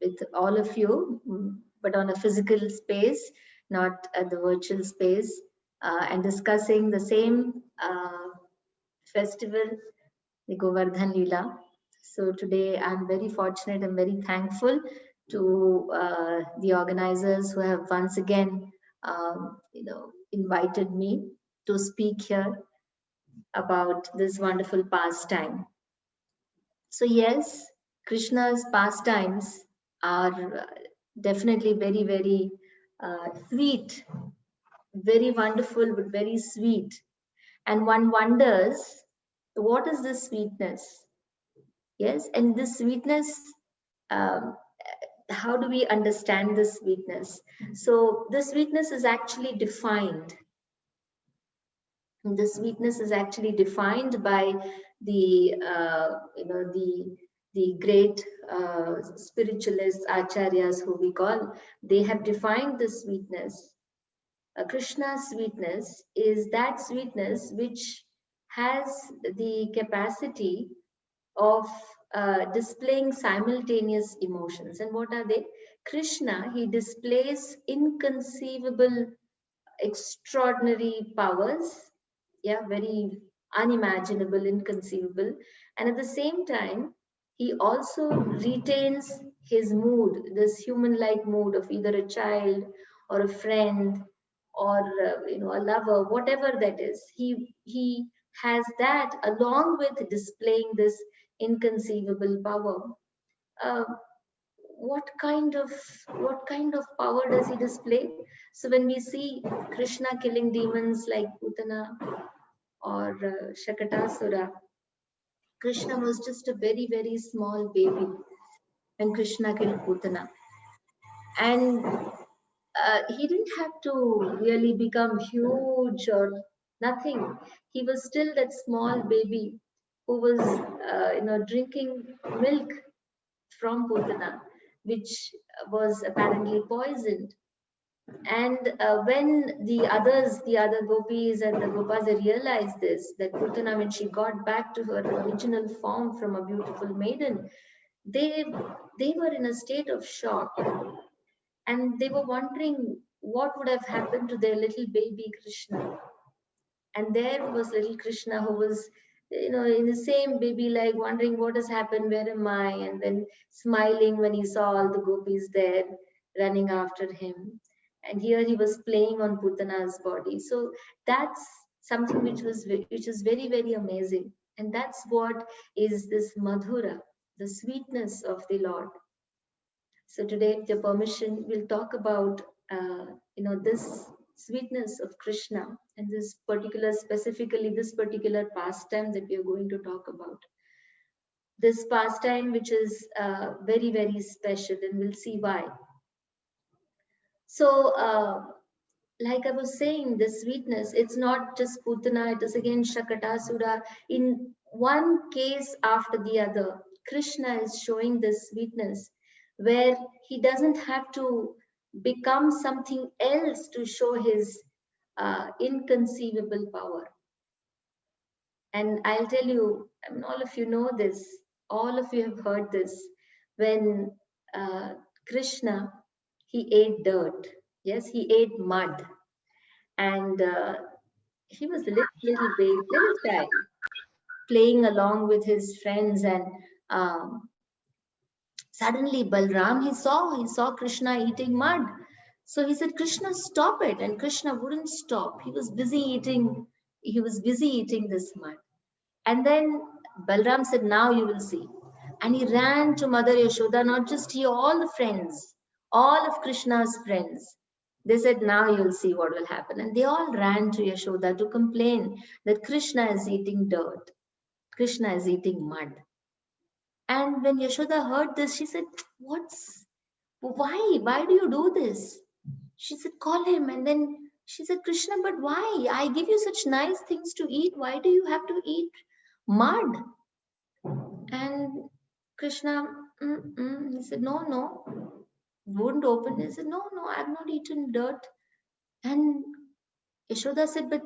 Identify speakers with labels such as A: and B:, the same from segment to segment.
A: with all of you, but on a physical space, not at the virtual space, and discussing the same festival, the Govardhan Leela. So today I'm very fortunate and very thankful to the organizers who have once again, invited me to speak here about this wonderful pastime. So yes, Krishna's pastimes are definitely very, very sweet, very wonderful, but very sweet. And one wonders, what is this sweetness? Yes, and this sweetness, um, how do we understand this sweetness? So the sweetness is actually defined. The sweetness is actually defined by the the great spiritualists, acharyas, who we call. They have defined the sweetness. Krishna's sweetness is that sweetness which has the capacity of displaying simultaneous emotions. And what are they? Krishna, he displays inconceivable, extraordinary powers, yeah, very unimaginable, inconceivable. And at the same time, he also retains his mood, this human like mood of either a child or a friend or a lover, whatever that is. He has that along with displaying this inconceivable power. uh, what kind of power does he display? So when we see Krishna killing demons like Putana or Shakatasura, Krishna was just a very, very small baby when Krishna killed Putana. And he didn't have to really become huge or nothing. He was still that small baby who was, drinking milk from Putana, which was apparently poisoned. And when the other gopis and the gopas, they realized this, that Putana, when she got back to her original form from a beautiful maiden, they they were in a state of shock, and they were wondering what would have happened to their little baby Krishna. And there was little Krishna who was, in the same baby, like wondering what has happened, where am I, and then smiling when he saw all the gopis there running after him. And here he was playing on Putana's body. So that's something which is very, very amazing. And that's what is this Madhura, the sweetness of the Lord. So today, with your permission, we'll talk about this sweetness of Krishna, and specifically this particular pastime that we are going to talk about. This pastime, which is very, very special, and we'll see why. So, like I was saying, the sweetness, it's not just Putana, it is again Shakatasura. In one case after the other, Krishna is showing this sweetness where he doesn't have to become something else to show his inconceivable power. And I'll tell you, I mean, all of you know this, all of you have heard this. When Krishna, he ate dirt, yes, he ate mud, and he was a little baby, little child, playing along with his friends, and um, suddenly Balram, he saw Krishna eating mud. So he said, Krishna, stop it. And Krishna wouldn't stop. He was busy eating this mud. And then Balram said, now you will see. And he ran to Mother Yashoda, not just he, all the friends, all of Krishna's friends. They said, now you'll see what will happen. And they all ran to Yashoda to complain that Krishna is eating dirt. Krishna is eating mud. And when Yashoda heard this, she said, what's, why? Why do you do this? She said, call him. And then she said, Krishna, but why? I give you such nice things to eat. Why do you have to eat mud? And Krishna, he said, no, no, wouldn't open. He said, no, no, I've not eaten dirt. And Yashoda said, but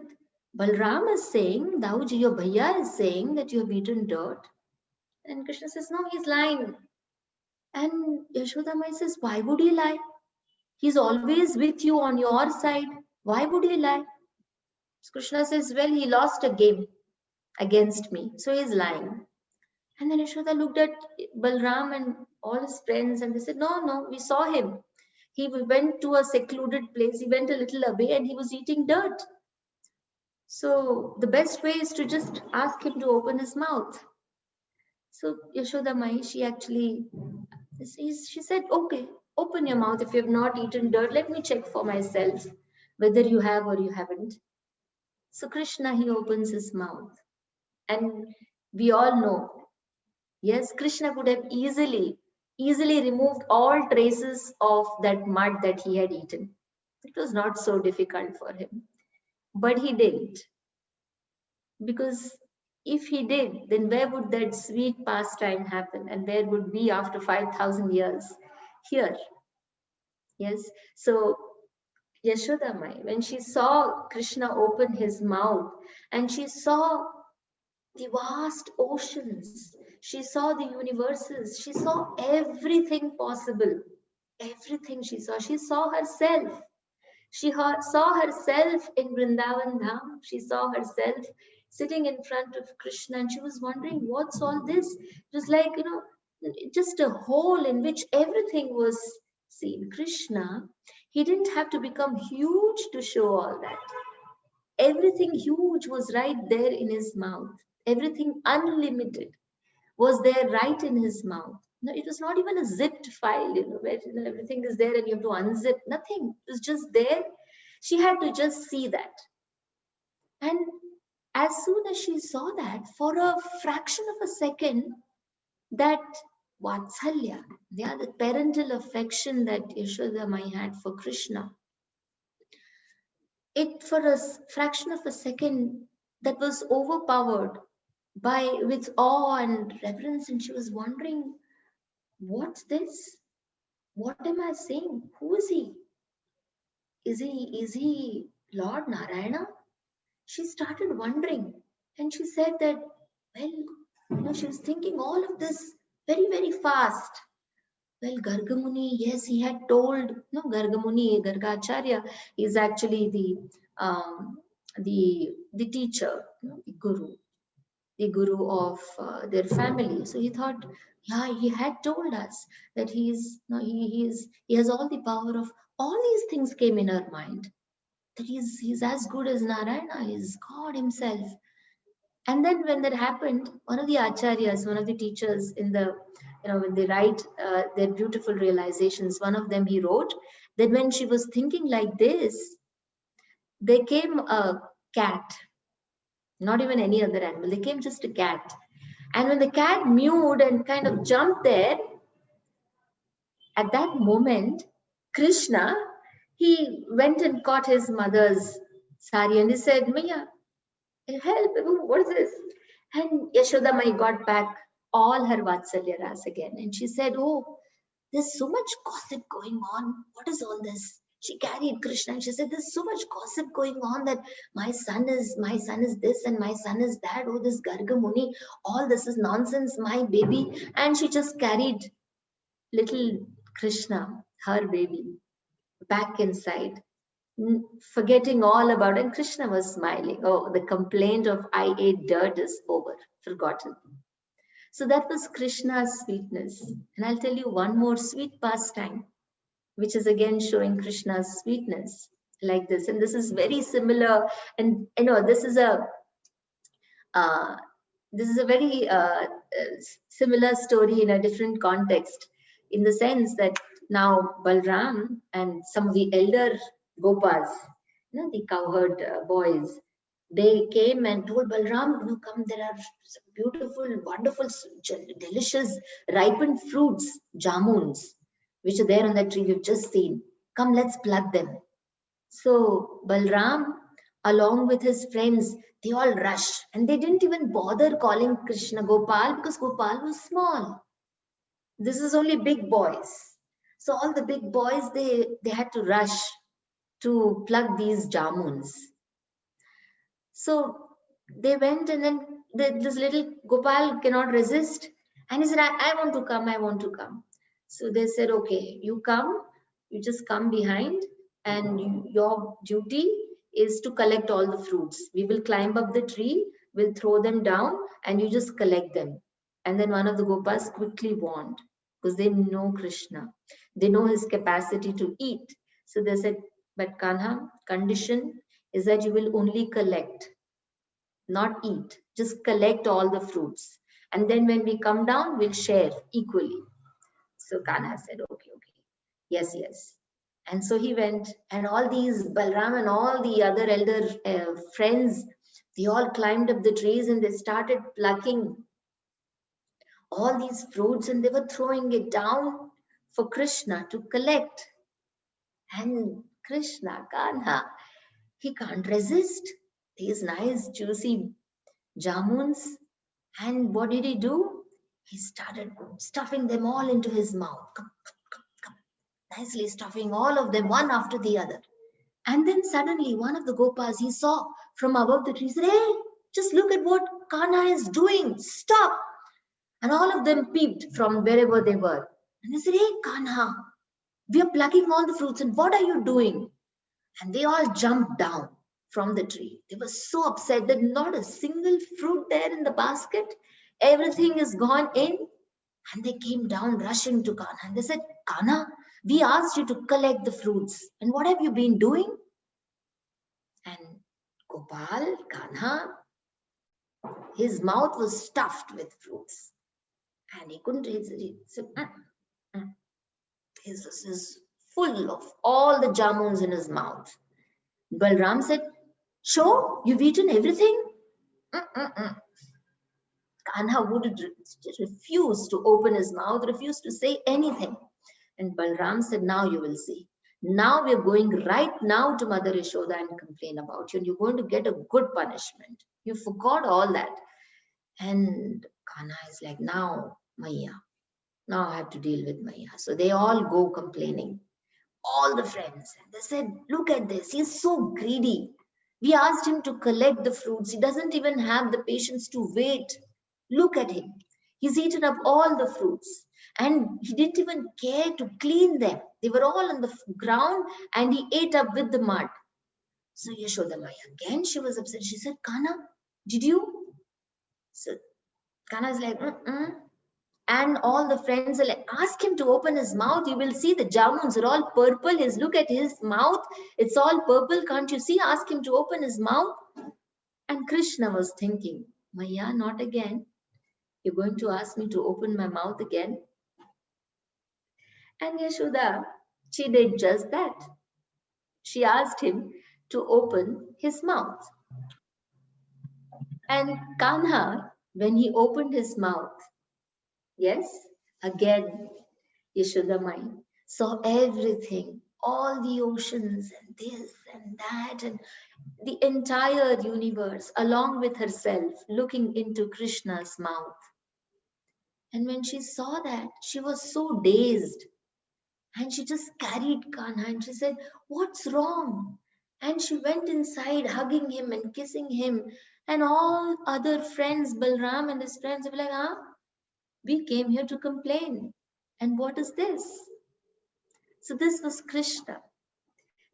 A: Balram is saying, Dauji, your bhaiya is saying that you have eaten dirt. And Krishna says, no, he's lying. And Yashoda Mai says, why would he lie? He's always with you on your side. Why would he lie? So Krishna says, well, he lost a game against me, so he's lying. And then Yashoda looked at Balram and all his friends and they said, no, no, we saw him. He went to a secluded place, he went a little away and he was eating dirt. So the best way is to just ask him to open his mouth. So Yashoda Mai, she actually, she said, okay, open your mouth. If you have not eaten dirt, let me check for myself whether you have or you haven't. So Krishna, he opens his mouth. And we all know, yes, Krishna could have easily removed all traces of that mud that he had eaten. It was not so difficult for him. But he didn't. Because if he did, then where would that sweet pastime happen? And where would we after 5,000 years? Here. Yes. So Yashoda Mai, when she saw Krishna open his mouth and she saw the vast oceans, she saw the universes, she saw everything possible. Everything she saw. She saw herself. She saw herself in Vrindavan Dham. She saw herself sitting in front of Krishna and she was wondering, what's all this? It was like, just a hole in which everything was seen. Krishna, he didn't have to become huge to show all that. Everything huge was right there in his mouth. Everything unlimited was there right in his mouth. No, it was not even a zipped file, where everything is there and you have to unzip. Nothing. It was just there. She had to just see that. And as soon as she saw that, for a fraction of a second, that Vatsalya, the parental affection that Yashoda Mai had for Krishna, it for a fraction of a second that was overpowered with awe and reverence, and she was wondering, what's this? What am I saying? Who is he? Is he Lord Narayana? She started wondering, and she said that, well, she was thinking all of this very, very fast. Well, Gargamuni, yes, he had told, no, Gargamuni, Gargacharya is actually the teacher, the guru of their family. So he thought, yeah, he had told us that he has all the power of all these things came in her mind. That he's as good as Narayana, he's God himself. And then when that happened, one of the acharyas, one of the teachers in the, when they write their beautiful realizations, one of them he wrote that when she was thinking like this, there came a cat, not even any other animal, there came just a cat. And when the cat mewed and kind of jumped there, at that moment, Krishna, he went and caught his mother's sari and he said, Maya, help, what is this? And Yashoda Mai got back all her Vatsalya ras again. And she said, oh, there's so much gossip going on. What is all this? She carried Krishna and she said, there's so much gossip going on that my son is this and my son is that. Oh, this Garga Muni, all this is nonsense, my baby. And she just carried little Krishna, her baby, back inside, forgetting all about it. And Krishna was smiling. Oh, the complaint of I ate dirt is over, forgotten. So that was Krishna's sweetness. And I'll tell you one more sweet pastime, which is again showing Krishna's sweetness like this. And this is very similar. And uh, this is a very similar story in a different context, in the sense that now Balram and some of the elder Gopas, the cowherd boys, they came and told Balram, come, there are some beautiful, wonderful, delicious, ripened fruits, jamuns, which are there on that tree you've just seen. Come, let's pluck them. So Balram, along with his friends, they all rushed and they didn't even bother calling Krishna Gopal because Gopal was small. This is only big boys. So all the big boys, they had to rush to pluck these jamuns. So they went and then this little Gopal cannot resist. And he said, I want to come, I want to come. So they said, okay, you just come behind, and your duty is to collect all the fruits. We will climb up the tree, we'll throw them down, and you just collect them. And then one of the Gopas quickly warned, because they know Krishna. They know his capacity to eat. So they said, but Kanha, condition is that you will only collect, not eat. Just collect all the fruits. And then when we come down, we'll share equally. So Kanha said, okay, okay. Yes, yes. And so he went, and all these Balram and all the other elder friends, they all climbed up the trees and they started plucking all these fruits, and they were throwing it down for Krishna to collect. And Krishna, Kanha, he can't resist these nice juicy jamuns. And what did he do? He started stuffing them all into his mouth. Nicely stuffing all of them one after the other. And then suddenly one of the Gopas, he saw from above the tree, said, hey, just look at what Kanha is doing. Stop. And all of them peeped from wherever they were. And they said, hey, Kanha, we are plucking all the fruits, and what are you doing? And they all jumped down from the tree. They were so upset that not a single fruit there in the basket. Everything is gone in. And they came down rushing to Kanha. And they said, Kanha, we asked you to collect the fruits. And what have you been doing? And Gopal, Kanha, his mouth was stuffed with fruits. And he couldn't, he said, He was full of all the jamuns in his mouth. Balram said, "Sure, you've eaten everything?" Kanha would refuse to open his mouth, refused to say anything. And Balram said, now you will see. Now we are going right now to Mother Yashoda and complain about you, and you're going to get a good punishment. You forgot all that. And Kanha is like, now, Maya, now I have to deal with Maya. So they all go complaining, all the friends. And they said, look at this, he's so greedy. We asked him to collect the fruits. He doesn't even have the patience to wait. Look at him. He's eaten up all the fruits. And he didn't even care to clean them. They were all on the ground, and he ate up with the mud. So Yashoda Maya, again, she was upset. She said, Kana, did you? So Kana is like, And all the friends are like, ask him to open his mouth. You will see the jamuns are all purple. Look at his mouth. It's all purple. Can't you see? Ask him to open his mouth. And Krishna was thinking, Maya, not again. You're going to ask me to open my mouth again? And Yashoda, she did just that. She asked him to open his mouth. And Kanha, when he opened his mouth, yes, again, Yashoda mind saw everything, all the oceans and this and that, and the entire universe along with herself looking into Krishna's mouth. And when she saw that, she was so dazed. And she just carried Kanha and she said, what's wrong? And she went inside hugging him and kissing him. And all other friends, Balram and his friends, were like, we came here to complain. And what is this? So this was Krishna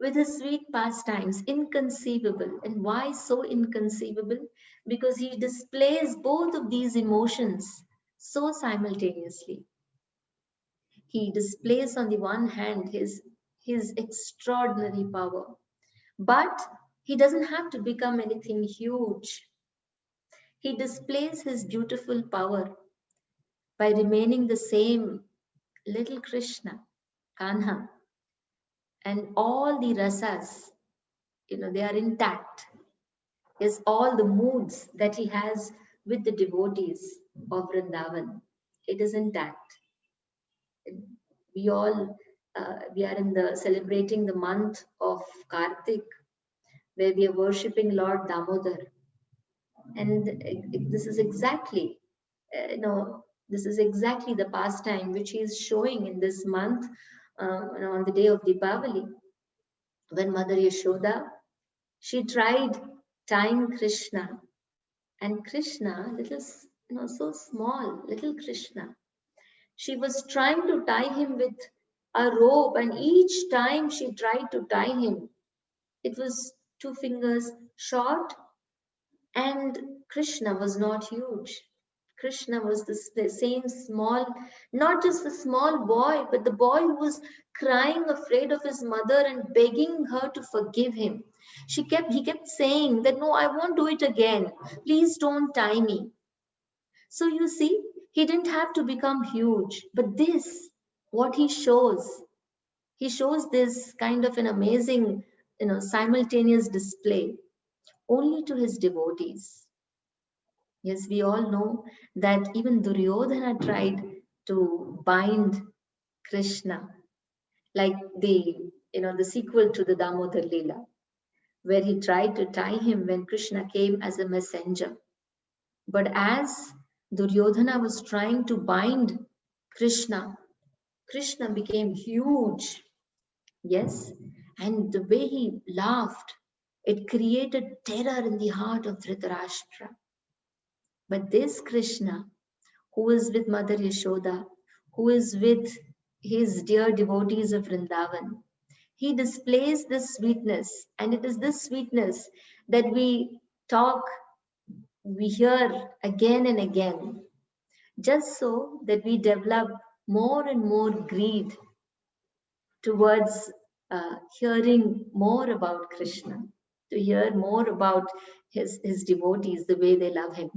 A: with his sweet pastimes, inconceivable. And why so inconceivable? Because he displays both of these emotions so simultaneously. He displays on the one hand his extraordinary power, but he doesn't have to become anything huge. He displays his beautiful power by remaining the same little Krishna, Kanha, and all the rasas, they are intact. Is all the moods that he has with the devotees of Vrindavan. It is intact. We all we are in the celebrating the month of Kartik, where we are worshipping Lord Damodar, and this is exactly, this is exactly the pastime which he is showing in this month, on the day of Deepavali, when Mother Yashoda, she tried tying Krishna, and Krishna, little, so small, little Krishna, She was trying to tie him with a rope, and each time she tried to tie him, it was 2 fingers short, and Krishna was not huge. Krishna was the same small, not just the small boy, but the boy who was crying, afraid of his mother and begging her to forgive him. He kept saying that, no, I won't do it again. Please don't tie me. So you see, he didn't have to become huge, but this, what he shows this kind of an amazing, simultaneous display only to his devotees. Yes, we all know that even Duryodhana tried to bind Krishna, like the sequel to the Damodar Leela, where he tried to tie him when Krishna came as a messenger. But as Duryodhana was trying to bind Krishna, Krishna became huge. Yes, and the way he laughed, it created terror in the heart of Dhritarashtra. But this Krishna, who is with Mother Yashoda, who is with his dear devotees of Vrindavan, he displays this sweetness, and it is this sweetness that we hear again and again, just so that we develop more and more greed towards hearing more about Krishna, to hear more about his devotees, the way they love him.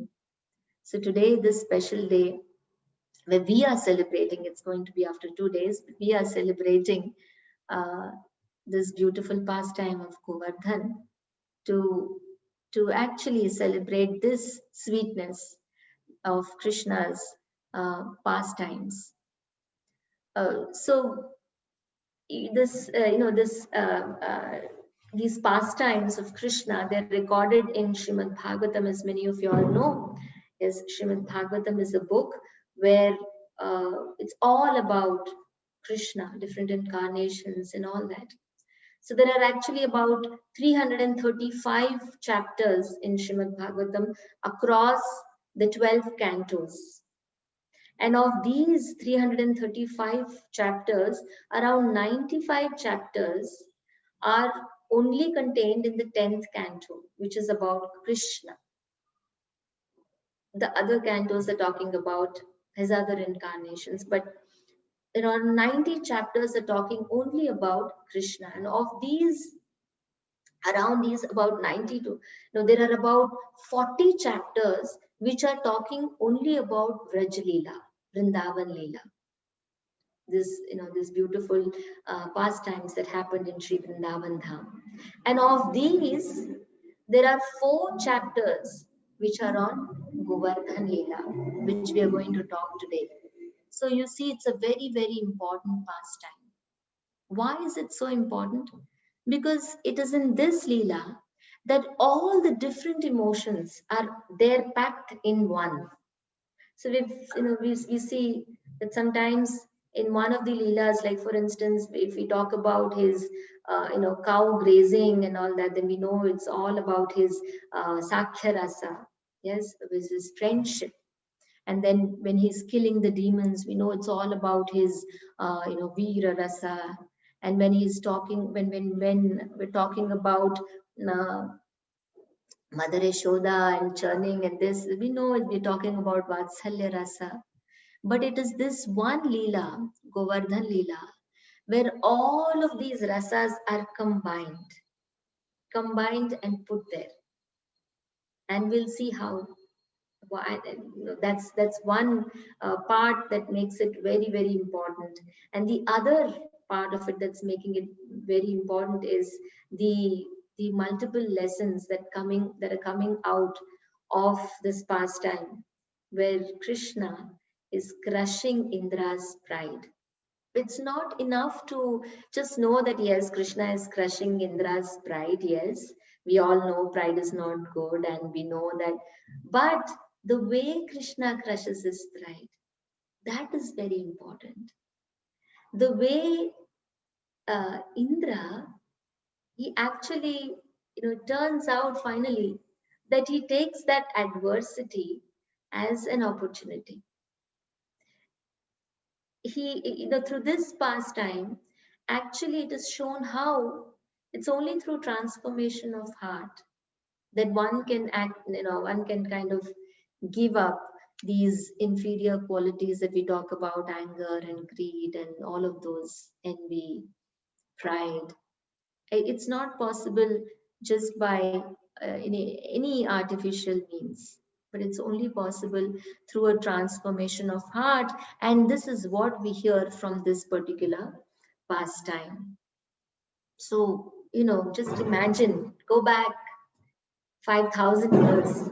A: So today, this special day, where we are celebrating, it's going to be after 2 days, but we are celebrating uh, this beautiful pastime of Govardhan to, to actually celebrate this sweetness of Krishna's pastimes. So this this these pastimes of Krishna, they're recorded in Srimad Bhagavatam, as many of you all know. Yes, Srimad Bhagavatam is a book where it's all about Krishna, different incarnations and all that. So there are actually about 335 chapters in Srimad Bhagavatam across the 12 cantos. And of these 335 chapters, around 95 chapters are only contained in the 10th canto, which is about Krishna. The other cantos are talking about his other incarnations, but there are 90 chapters are talking only about Krishna. And of these, around these about 92, there are about 40 chapters which are talking only about Vraj Leela, Vrindavan Leela. This beautiful pastimes that happened in Sri Vrindavan Dham. And of these, there are 4 chapters which are on Govardhan Leela, which we are going to talk today. So you see, it's a very, very important pastime. Why is it so important? Because it is in this Leela that all the different emotions are there packed in one. So we see that sometimes in one of the leelas, like for instance, if we talk about his cow grazing and all that, then we know it's all about his Sakhya Rasa, yes, with his friendship. And then when he's killing the demons, we know it's all about his Veera Rasa. And when he's talking, when we're talking about Mother Yashoda and churning and this, we know we're talking about Vatsalya Rasa. But it is this one Leela, Govardhan Leela, where all of these rasas are combined and put there. And we'll see how. Why, that's one part that makes it very, very important. And the other part of it that's making it very important is the multiple lessons that are coming out of this pastime, where Krishna is crushing Indra's pride. It's not enough to just know that yes, Krishna is crushing Indra's pride. Yes, we all know pride is not good, and we know that. But the way Krishna crushes his pride, that is very important. The way Indra, he actually, turns out finally that he takes that adversity as an opportunity. through this pastime, actually it is shown how it's only through transformation of heart that one can act, one can kind of give up these inferior qualities that we talk about, anger and greed and all of those, envy, pride. It's not possible just by any artificial means, but it's only possible through a transformation of heart. And this is what we hear from this particular pastime. So, just imagine, go back 5,000 years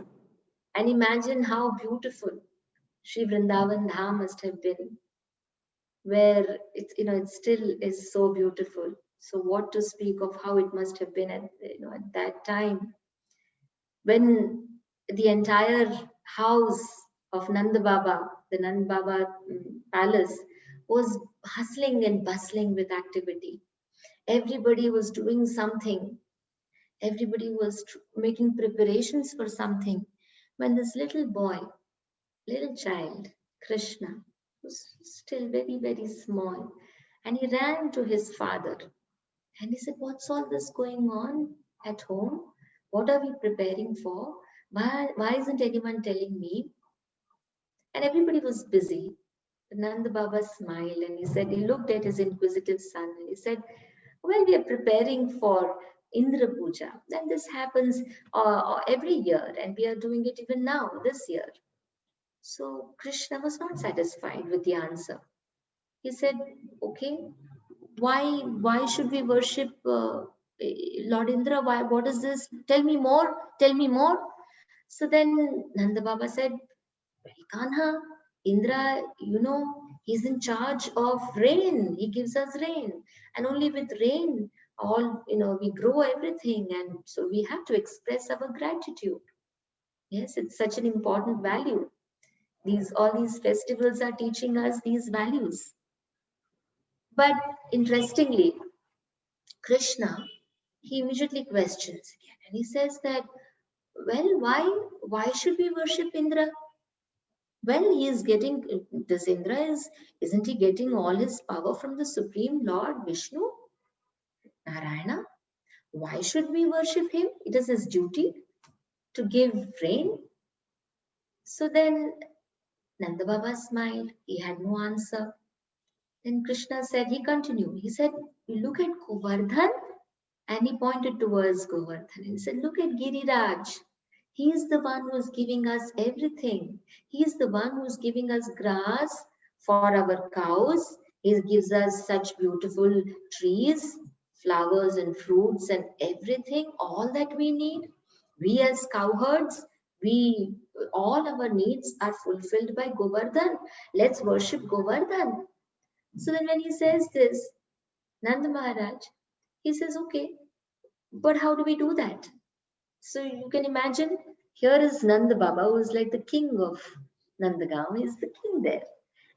A: and imagine how beautiful Sri Vrindavan Dham must have been, where it still is so beautiful. So what to speak of how it must have been at that time, when the entire house of Nanda Baba, the Nanda Baba palace, was hustling and bustling with activity. Everybody was doing something. Everybody was making preparations for something. When this little boy, little child, Krishna, was still very, very small, and he ran to his father and he said, "What's all this going on at home? What are we preparing for? Why isn't anyone telling me?" And everybody was busy. Nanda Baba smiled and he looked at his inquisitive son and he said, "Well, we are preparing for Indra Puja. And this happens every year, and we are doing it even now, this year." So Krishna was not satisfied with the answer. He said, "Okay, why should we worship Lord Indra? What is this? Tell me more, tell me more." So then Nanda Baba said, "Well, Kanha, Indra, he's in charge of rain. He gives us rain. And only with rain, we grow everything. And so we have to express our gratitude." Yes, it's such an important value. All these festivals are teaching us these values. But interestingly, Krishna, he immediately questions again and he says that, "Well, why should we worship Indra? Well, he is getting this Indra isn't he getting all his power from the Supreme Lord Vishnu, Narayana? Why should we worship him? It is his duty to give rain." So then Nanda Baba smiled. He had no answer. Then Krishna said, he continued. He said, "Look at Govardhan." And he pointed towards Govardhan and said, "Look at Giriraj. He is the one who is giving us everything. He is the one who is giving us grass for our cows. He gives us such beautiful trees, flowers and fruits and everything, all that we need. We as cowherds, all our needs are fulfilled by Govardhan. Let's worship Govardhan." So then when he says this, Nanda Maharaj, he says, "Okay, but how do we do that?" So you can imagine, here is Nanda Baba, who is like the king of Nandagaon. He's the king there.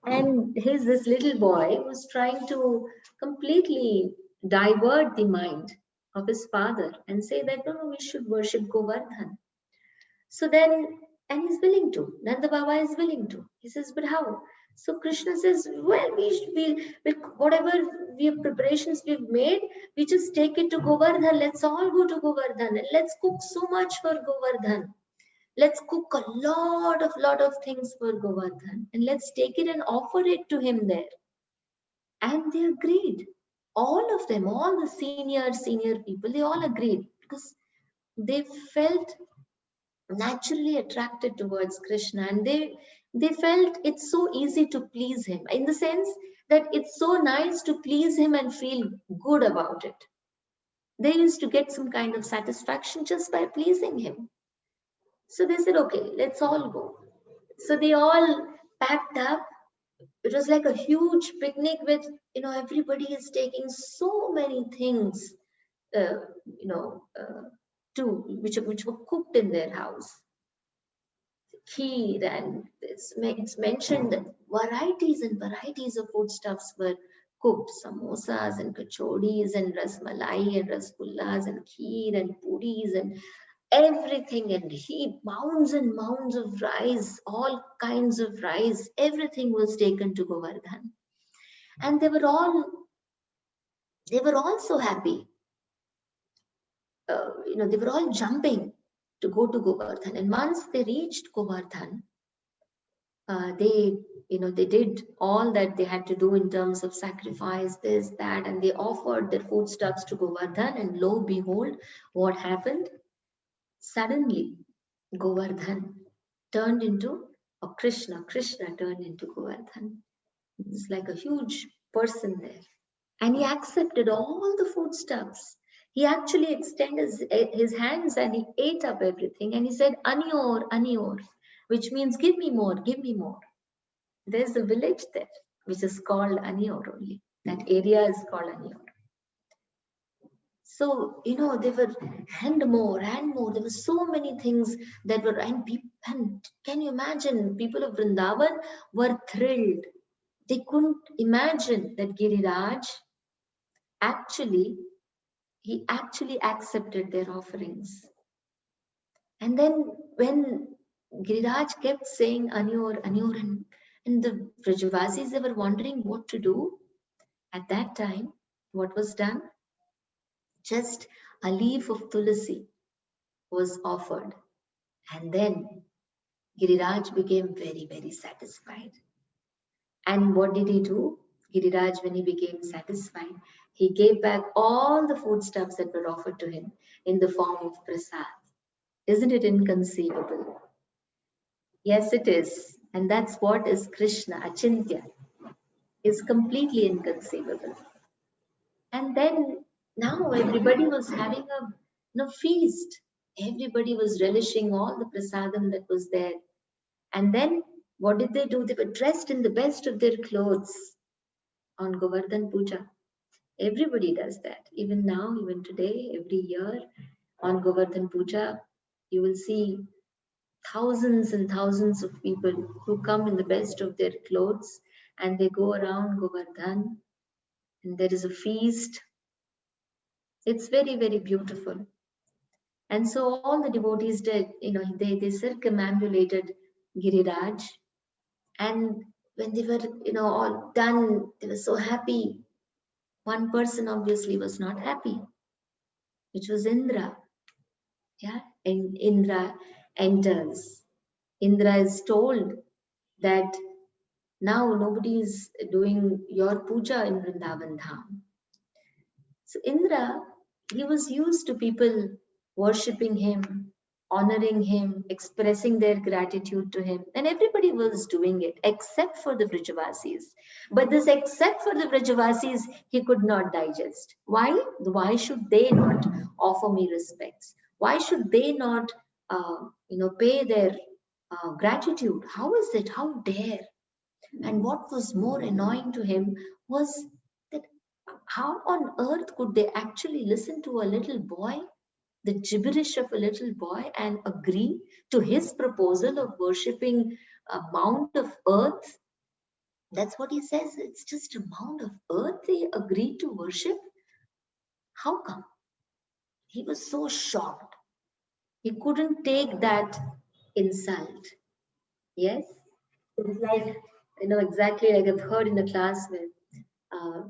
A: And he's this little boy who's trying to completely divert the mind of his father and say that, no, we should worship Govardhan. So then, and he's willing to. Nanda Baba is willing to. He says, "But how?" So Krishna says, "Well, whatever preparations we've made, we just take it to Govardhan. Let's all go to Govardhan and let's cook so much for Govardhan. Let's cook a lot of things for Govardhan and let's take it and offer it to him there." And they agreed. All of them, all the senior people, they all agreed because they felt naturally attracted towards Krishna, and they felt it's so easy to please him, in the sense that it's so nice to please him and feel good about it. They used to get some kind of satisfaction just by pleasing him. So they said, "Okay, let's all go." So they all packed up. It was like a huge picnic with, everybody is taking so many things, uh, you know, uh, which were cooked in their house. Kheer, and it's mentioned that varieties and varieties of foodstuffs were cooked: samosas and kachodis and rasmalai and rasgullas and kheer and puris and everything, and mounds and mounds of rice, all kinds of rice, everything was taken to Govardhan. and they were all so happy. They were all jumping to go to Govardhan. And once they reached Govardhan, they did all that they had to do in terms of sacrifice, this, that, and they offered their foodstuffs to Govardhan. And lo, behold, what happened? Suddenly, Govardhan turned into, or Krishna turned into Govardhan. It's like a huge person there. And he accepted all the foodstuffs. He actually extended his hands and he ate up everything. And he said, Anior, Anior, which means give me more, give me more. There's a village there, which is called Anior only. That area is called Anior. So, they were and more and more. There were so many things that were, and can you imagine, people of Vrindavan were thrilled. They couldn't imagine that Giriraj he actually accepted their offerings. And then when Giriraj kept saying Anur, Anur, and the Vrajavasis, they were wondering what to do. At that time, what was done? Just a leaf of tulasi was offered. And then Giriraj became very, very satisfied. And what did he do? Giriraj, when he became satisfied, he gave back all the foodstuffs that were offered to him in the form of prasad. Isn't it inconceivable? Yes, it is. And that's what is Krishna, Achintya, is completely inconceivable. And then now everybody was having a feast. Everybody was relishing all the prasadam that was there. And then what did they do? They were dressed in the best of their clothes on Govardhan Puja. Everybody does that. Even now, even today, every year on Govardhan Puja, you will see thousands and thousands of people who come in the best of their clothes and they go around Govardhan and there is a feast. It's very, very beautiful. And so all the devotees did, they circumambulated Giriraj. And when they were, all done, they were so happy. One person obviously was not happy, which was Indra. Yeah, and Indra enters. Indra is told that now nobody is doing your puja in Vrindavan Dham. So Indra, he was used to people worshipping him, honoring him, expressing their gratitude to him, and everybody was doing it except for the Vrajavasis. But this except for the Vrajavasis, he could not digest. Why? Why should they not offer me respects? Why should they not, pay their gratitude? How is it? How dare? And what was more annoying to him was that how on earth could they actually listen to a little boy, the gibberish of a little boy, and agree to his proposal of worshipping a mound of earth? That's what he says. It's just a mound of earth they agreed to worship. How come? He was so shocked. He couldn't take that insult. Yes? It's like, exactly like I've heard in the class uh,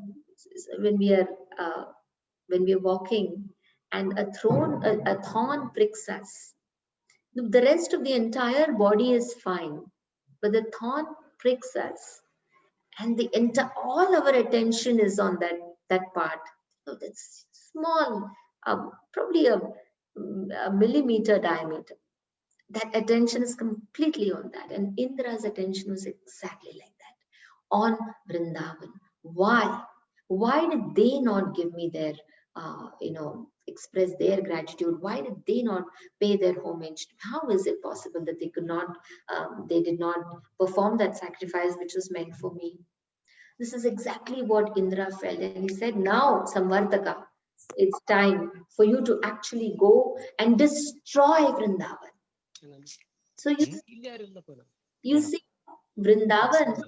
A: when we are uh, walking and a thorn pricks us. The rest of the entire body is fine, but the thorn pricks us, and all our attention is on that part. So that's small, probably a millimeter diameter. That attention is completely on that, and Indra's attention was exactly like that on Vrindavan. Why? Why did they not give me their, express their gratitude? Why did they not pay their homage? How is it possible that they did not perform that sacrifice which was meant for me? This is exactly what Indra felt. And he said, now, Samvartaka, it's time for you to actually go and destroy Vrindavan. So you see, Vrindavan.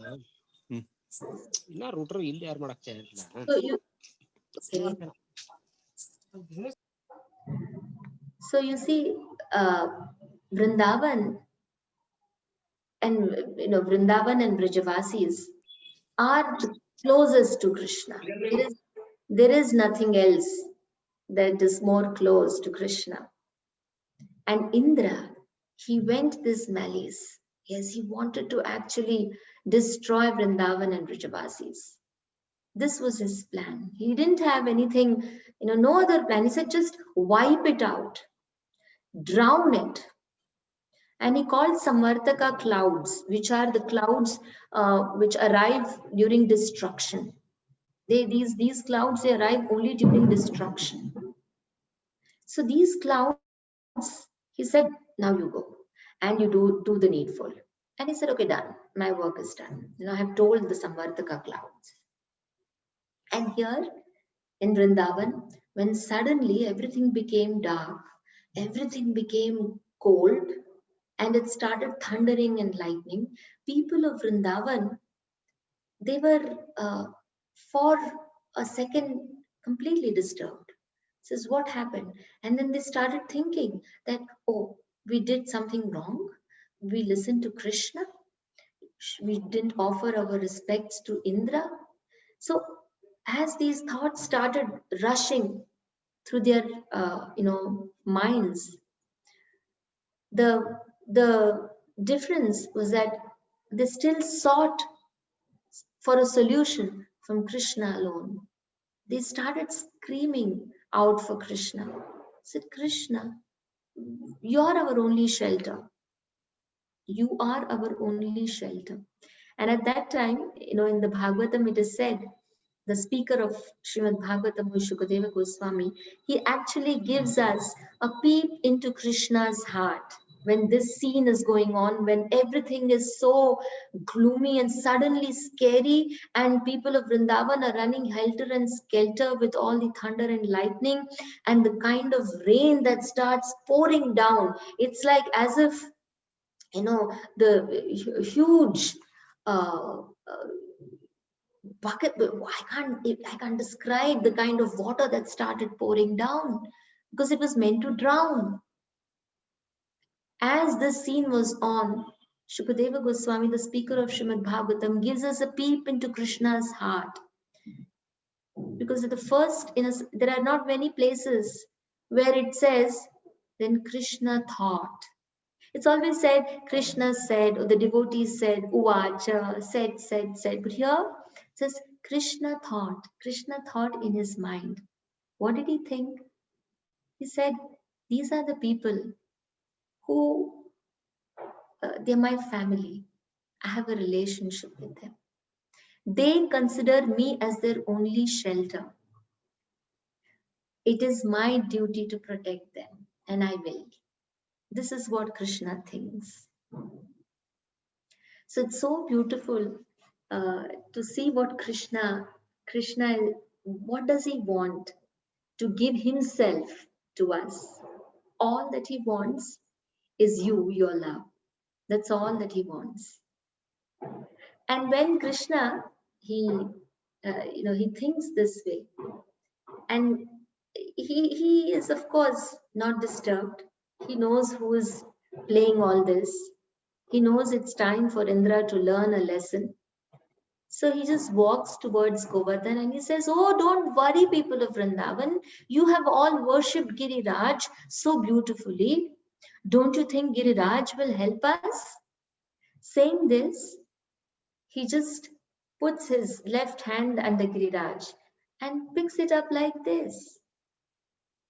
A: So you see, Vrindavan and Vrindavan and Brajavasis are closest to Krishna. There is nothing else that is more close to Krishna. And Indra, he went this malice. Yes, he wanted to actually destroy Vrindavan and Vrajavasis. This was his plan. He didn't have anything, no other plan. He said, just wipe it out, drown it. And he called Samartaka clouds, which are the clouds which arrive during destruction. These clouds, they arrive only during destruction. So these clouds, he said, now you go and you do the needful. And he said, okay, done. My work is done. I have told the Samartaka clouds. And here in Vrindavan, when suddenly everything became dark, everything became cold, and it started thundering and lightning, people of Vrindavan, they were for a second completely disturbed. This is what happened. And then they started thinking that, oh, we did something wrong. We listened to Krishna. We didn't offer our respects to Indra. So as these thoughts started rushing through their minds, the difference was that they still sought for a solution from Krishna alone. They started screaming out for Krishna. Said, Krishna, you're our only shelter. You are our only shelter. And at that time, in the Bhagavatam, it is said, the speaker of Srimad Bhagavatam, Shukadeva Goswami, he actually gives us a peep into Krishna's heart. When this scene is going on, when everything is so gloomy and suddenly scary, and people of Vrindavan are running helter and skelter with all the thunder and lightning, and the kind of rain that starts pouring down, it's like as if, the huge bucket. I can't describe the kind of water that started pouring down, because it was meant to drown. As this scene was on, Shukadeva Goswami, the speaker of Srimad Bhagavatam, gives us a peep into Krishna's heart. Because at the first, there are not many places where it says, then Krishna thought. It's always said, Krishna said, or the devotees said, Uvacha, said. But here it says, Krishna thought in his mind. What did he think? He said, these are the people who, they're my family. I have a relationship with them. They consider me as their only shelter. It is my duty to protect them, and I will. This is what Krishna thinks. So it's so beautiful to see what Krishna, what does he want? To give himself to us. All that he wants is you, your love. That's all that he wants. And when Krishna, he thinks this way, and he is of course not disturbed. He knows who is playing all this. He knows it's time for Indra to learn a lesson. So he just walks towards Govardhan and he says, oh, don't worry, people of Vrindavan. You have all worshipped Giriraj so beautifully. Don't you think Giriraj will help us? Saying this, he just puts his left hand under Giriraj and picks it up like this.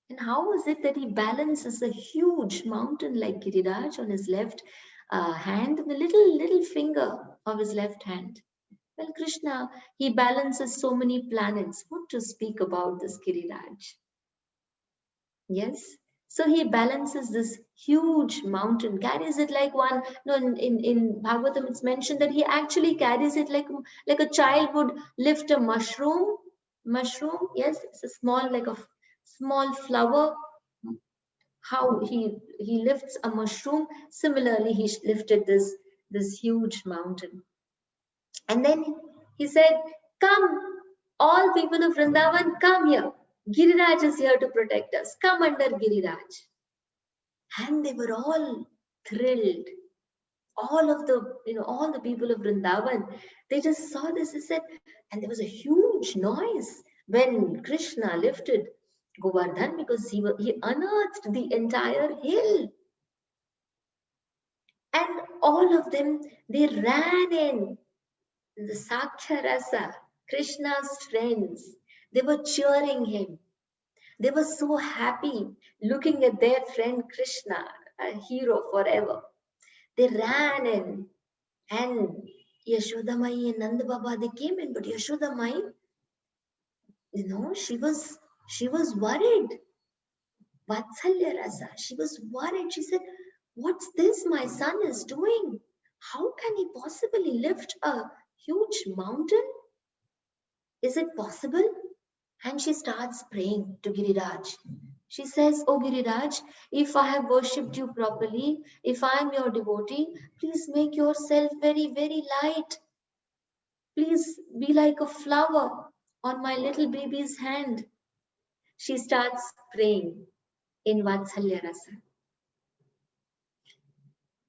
A: And how is it that he balances a huge mountain like Giriraj on his left hand, the little finger of his left hand? Well, Krishna, he balances so many planets. What to speak about this Giriraj? Yes. So he balances this huge mountain, carries it like one. No, in Bhagavatam it's mentioned that he actually carries it like a child would lift a mushroom. Mushroom, yes, it's a small flower. How he lifts a mushroom. Similarly, he lifted this huge mountain. And then he said, come, all people of Vrindavan, come here. Giriraj is here to protect us. Come under Giriraj. And they were all thrilled. all of the, all the people of Vrindavan, they just saw this. They said, and there was a huge noise when Krishna lifted Govardhan, because he unearthed the entire hill. And all of them, they ran in. The Sakhya Rasa, Krishna's friends, they were cheering him. They were so happy looking at their friend Krishna, a hero forever. They ran in, and Yashodamai and Nanda Baba, they came in, but Yashodamai, she was worried. Vatsalya Rasa, she was worried. She said, "What's this my son is doing? How can he possibly lift a huge mountain? Is it possible?" And she starts praying to Giriraj. She says, "Oh Giriraj, if I have worshipped you properly, if I am your devotee, please make yourself very, very light. Please be like a flower on my little baby's hand." She starts praying in Vatsalya Rasa.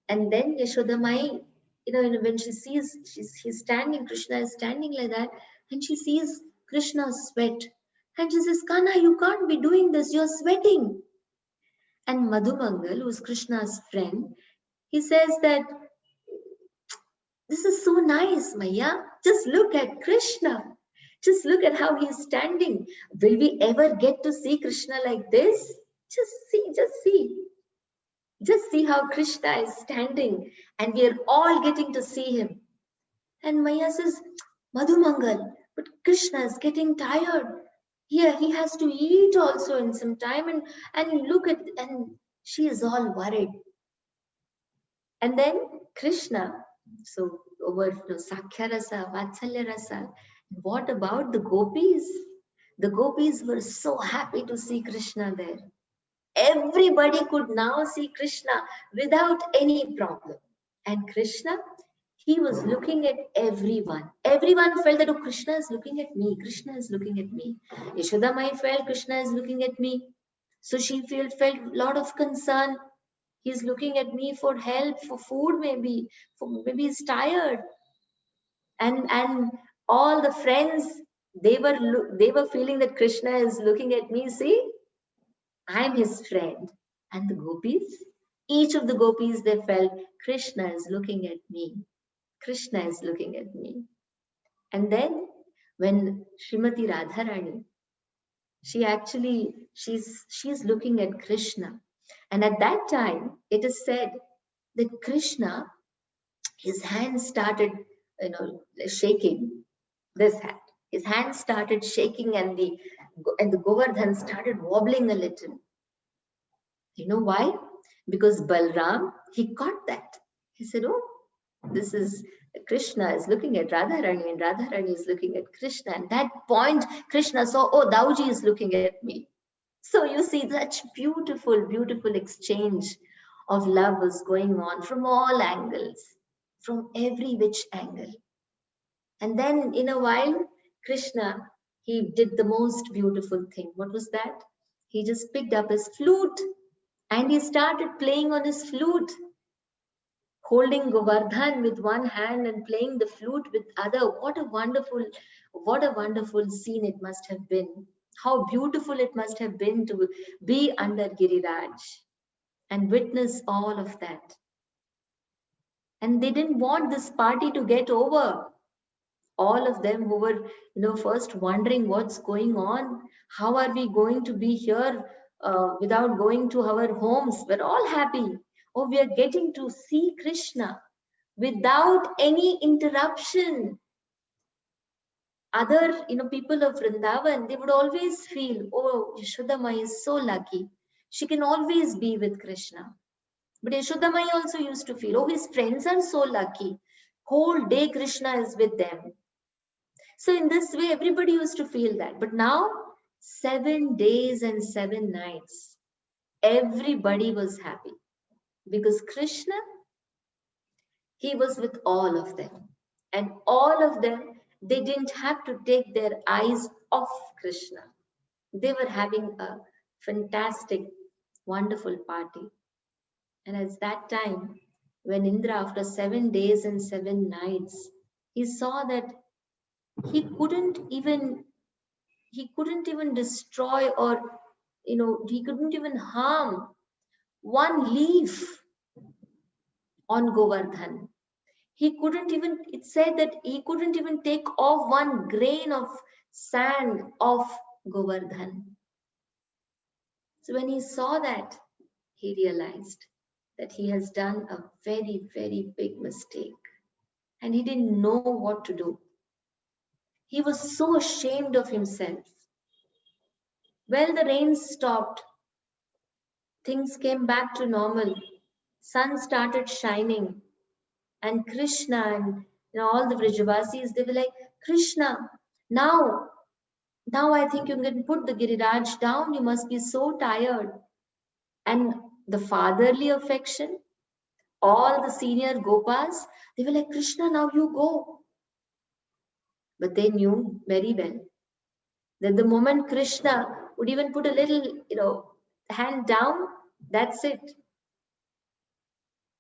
A: And then Yashodamai, when she sees he's standing, Krishna is standing like that, and she sees Krishna's sweat. And she says, "Kana, you can't be doing this, you're sweating." And Madhumangal, who's Krishna's friend, he says that, "This is so nice, Maya. Just look at Krishna. Just look at how he's standing. Will we ever get to see Krishna like this? Just see, just see. Just see how Krishna is standing, and we are all getting to see him." And Maya says, "Madhumangal, but Krishna is getting tired. Here, he has to eat also in some time, and look at," and she is all worried. And then Krishna, so over Sakhya Rasa, Vatsalya Rasa, what about the gopis? The gopis were so happy to see Krishna there. Everybody could now see Krishna without any problem. And Krishna, he was looking at everyone. Everyone felt that, "Oh, Krishna is looking at me. Krishna is looking at me." Yashoda Mai felt Krishna is looking at me. So she felt a lot of concern. He's looking at me for help, for food maybe, for maybe he's tired. And all the friends, they were feeling that Krishna is looking at me. See, I'm his friend. And the gopis, each of the gopis, they felt Krishna is looking at me. Krishna is looking at me. And then when Srimati Radharani, she's looking at Krishna. And at that time, it is said that Krishna, his hands started, shaking. This hand, his hands started shaking, and the Govardhan started wobbling a little. You know why? Because Balram, he caught that. He said, "Oh, this is Krishna is looking at Radharani, and Radharani is looking at Krishna." And that point, Krishna saw, "Oh, Dauji is looking at me." So you see, such beautiful, beautiful exchange of love was going on from all angles, from every which angle. And then in a while, Krishna, he did the most beautiful thing. What was that? He just picked up his flute and he started playing on his flute, holding Govardhan with one hand and playing the flute with other. What a wonderful scene it must have been. How beautiful it must have been to be under Giriraj and witness all of that. And they didn't want this party to get over. All of them who were, first wondering what's going on, how are we going to be here without going to our homes, were all happy. Oh, we are getting to see Krishna without any interruption. Other, people of Vrindavan, they would always feel, "Oh, Yashodamai is so lucky. She can always be with Krishna." But Yashodamai also used to feel, "Oh, his friends are so lucky. Whole day Krishna is with them." So in this way, everybody used to feel that. But now, 7 days and 7 nights, everybody was happy because Krishna, he was with all of them. And all of them, they didn't have to take their eyes off Krishna. They were having a fantastic, wonderful party. And at that time, when Indra, after 7 days and 7 nights, he saw that he couldn't even destroy, or he couldn't even harm one leaf on Govardhan. He couldn't even, it said that he couldn't even take off one grain of sand off Govardhan. So when he saw that, he realized that he has done a very, very big mistake and he didn't know what to do. He was so ashamed of himself. Well, the rain stopped. Things came back to normal. Sun started shining. And Krishna and all the Vrajavasis, they were like, Krishna, now, I think you can put the Giriraj down. You must be so tired. And the fatherly affection, all the senior Gopas, they were like, Krishna, now you go. But they knew very well that the moment Krishna would even put a little, hand down, that's it.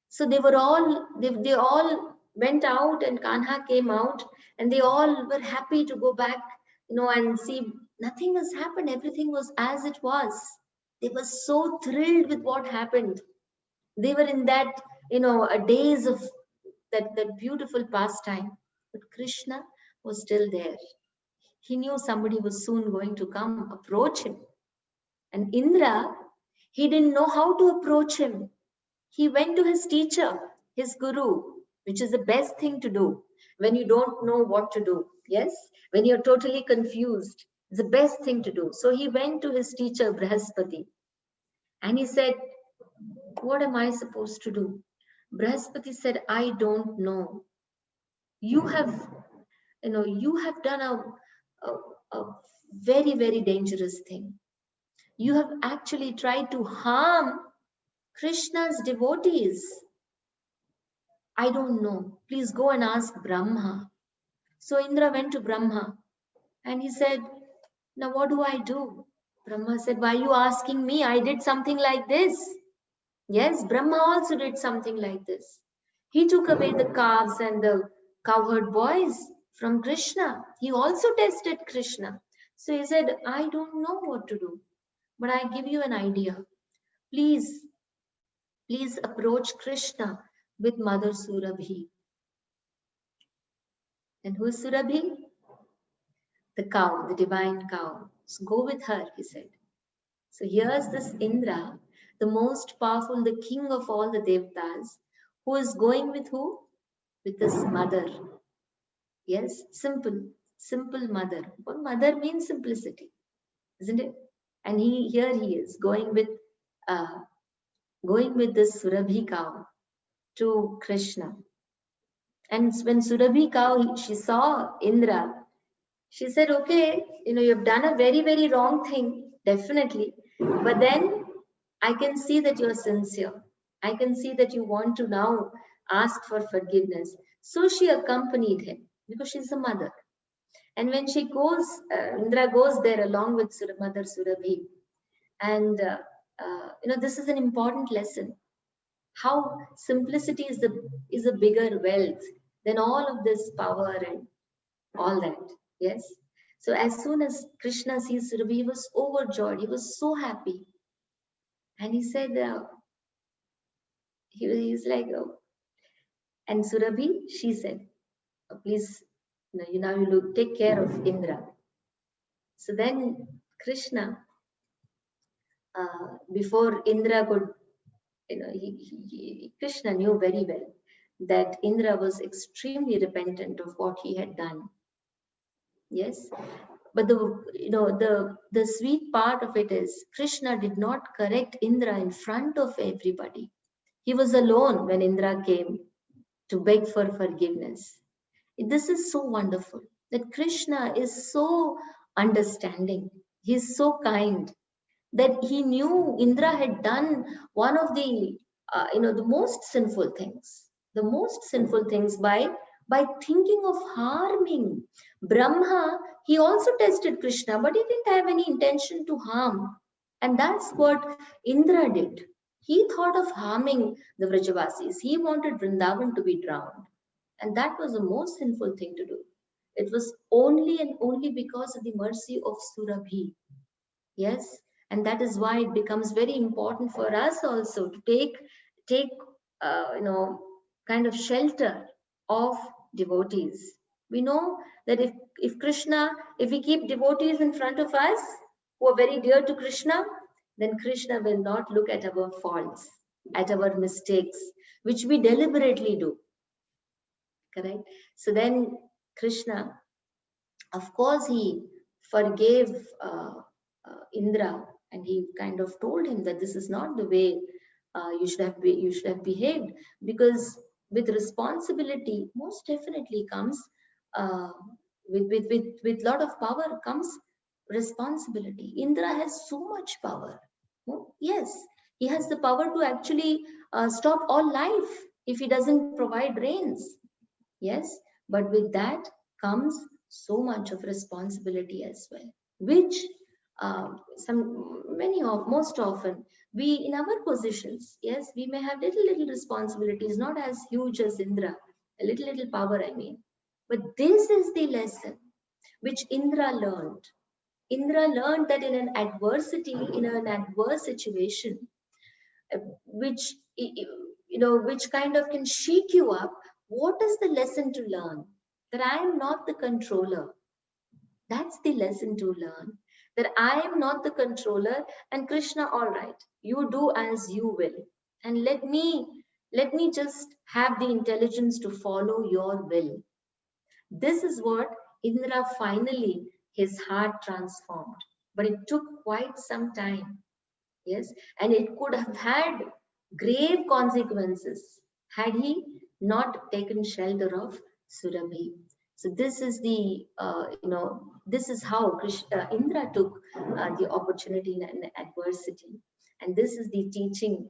A: So they were all, they all went out, and Kanha came out, and they all were happy to go back, and see nothing has happened. Everything was as it was. They were so thrilled with what happened. They were in that, a days of that beautiful pastime. But Krishna was still there. He knew somebody was soon going to come approach him. And Indra, he didn't know how to approach him. He went to his teacher, his guru, which is the best thing to do when you don't know what to do. Yes, when you're totally confused, it's the best thing to do. So he went to his teacher, Brihaspati, and he said, what am I supposed to do? Brihaspati said, I don't know. You have, you have done a very, very dangerous thing. You have actually tried to harm Krishna's devotees. I don't know. Please go and ask Brahma. So Indra went to Brahma and he said, now what do I do? Brahma said, why are you asking me? I did something like this. Yes, Brahma also did something like this. He took away the calves and the cowherd boys from Krishna. He also tested Krishna. So he said, I don't know what to do, but I give you an idea. Please approach Krishna with Mother Surabhi. And who is Surabhi? The cow, the divine cow. So go with her, he said. So here's this Indra, the most powerful, the king of all the Devtas, who is going with who? With his mother. Yes, simple mother. Well, mother means simplicity, isn't it? And here he is going with this Surabhi cow to Krishna. And when Surabhi cow, she saw Indra, she said, okay, you've done a very, very wrong thing, definitely. But then I can see that you're sincere. I can see that you want to now ask for forgiveness. So she accompanied him because she's a mother. And when she goes, Indra goes there along with Mother Surabhi. And, this is an important lesson. How simplicity is a bigger wealth than all of this power and all that. Yes. So as soon as Krishna sees Surabhi, he was overjoyed. He was so happy. And he said, he's like, oh. And Surabhi, she said, oh, please, now you look, take care of Indra. So then Krishna, before Indra could, Krishna knew very well that Indra was extremely repentant of what he had done. Yes, but the sweet part of it is Krishna did not correct Indra in front of everybody. He was alone when Indra came to beg for forgiveness. This is so wonderful that Krishna is so understanding. He is so kind that he knew Indra had done one of the the most sinful things. The most sinful things by thinking of harming Brahma. He also tested Krishna, but he didn't have any intention to harm. And that's what Indra did. He thought of harming the Vrajavasis. He wanted Vrindavan to be drowned. And that was the most sinful thing to do. It was only and only because of the mercy of Surabhi. Yes, and that is why it becomes very important for us also to take you know, kind of shelter of devotees. We know that if Krishna, if we keep devotees in front of us who are very dear to Krishna, then Krishna will not look at our faults, at our mistakes, which we deliberately do. Correct? So then Krishna, of course, he forgave Indra, and he kind of told him that this is not the way you should have behaved, because with responsibility most definitely comes uh, with lot of power comes responsibility. Indra has so much power. Oh, yes, he has the power to actually stop all life if he doesn't provide rains. Yes, but with that comes so much of responsibility as well, which some many of most often we in our positions, yes, we may have little responsibilities, not as huge as Indra, a little power, I mean. But this is the lesson which Indra learned. Indra learned that in an adversity, in an adverse situation, which which kind of can shake you up. What is the lesson to learn? That I am not the controller. That's the lesson to learn, that I am not the controller, and Krishna, all right, you do as you will, and let me just have the intelligence to follow your will. This is what Indra finally, his heart transformed, but it took quite some time. Yes, and it could have had grave consequences had he not taken shelter of Surabhi. So this is the this is how Indra took the opportunity in adversity, and this is the teaching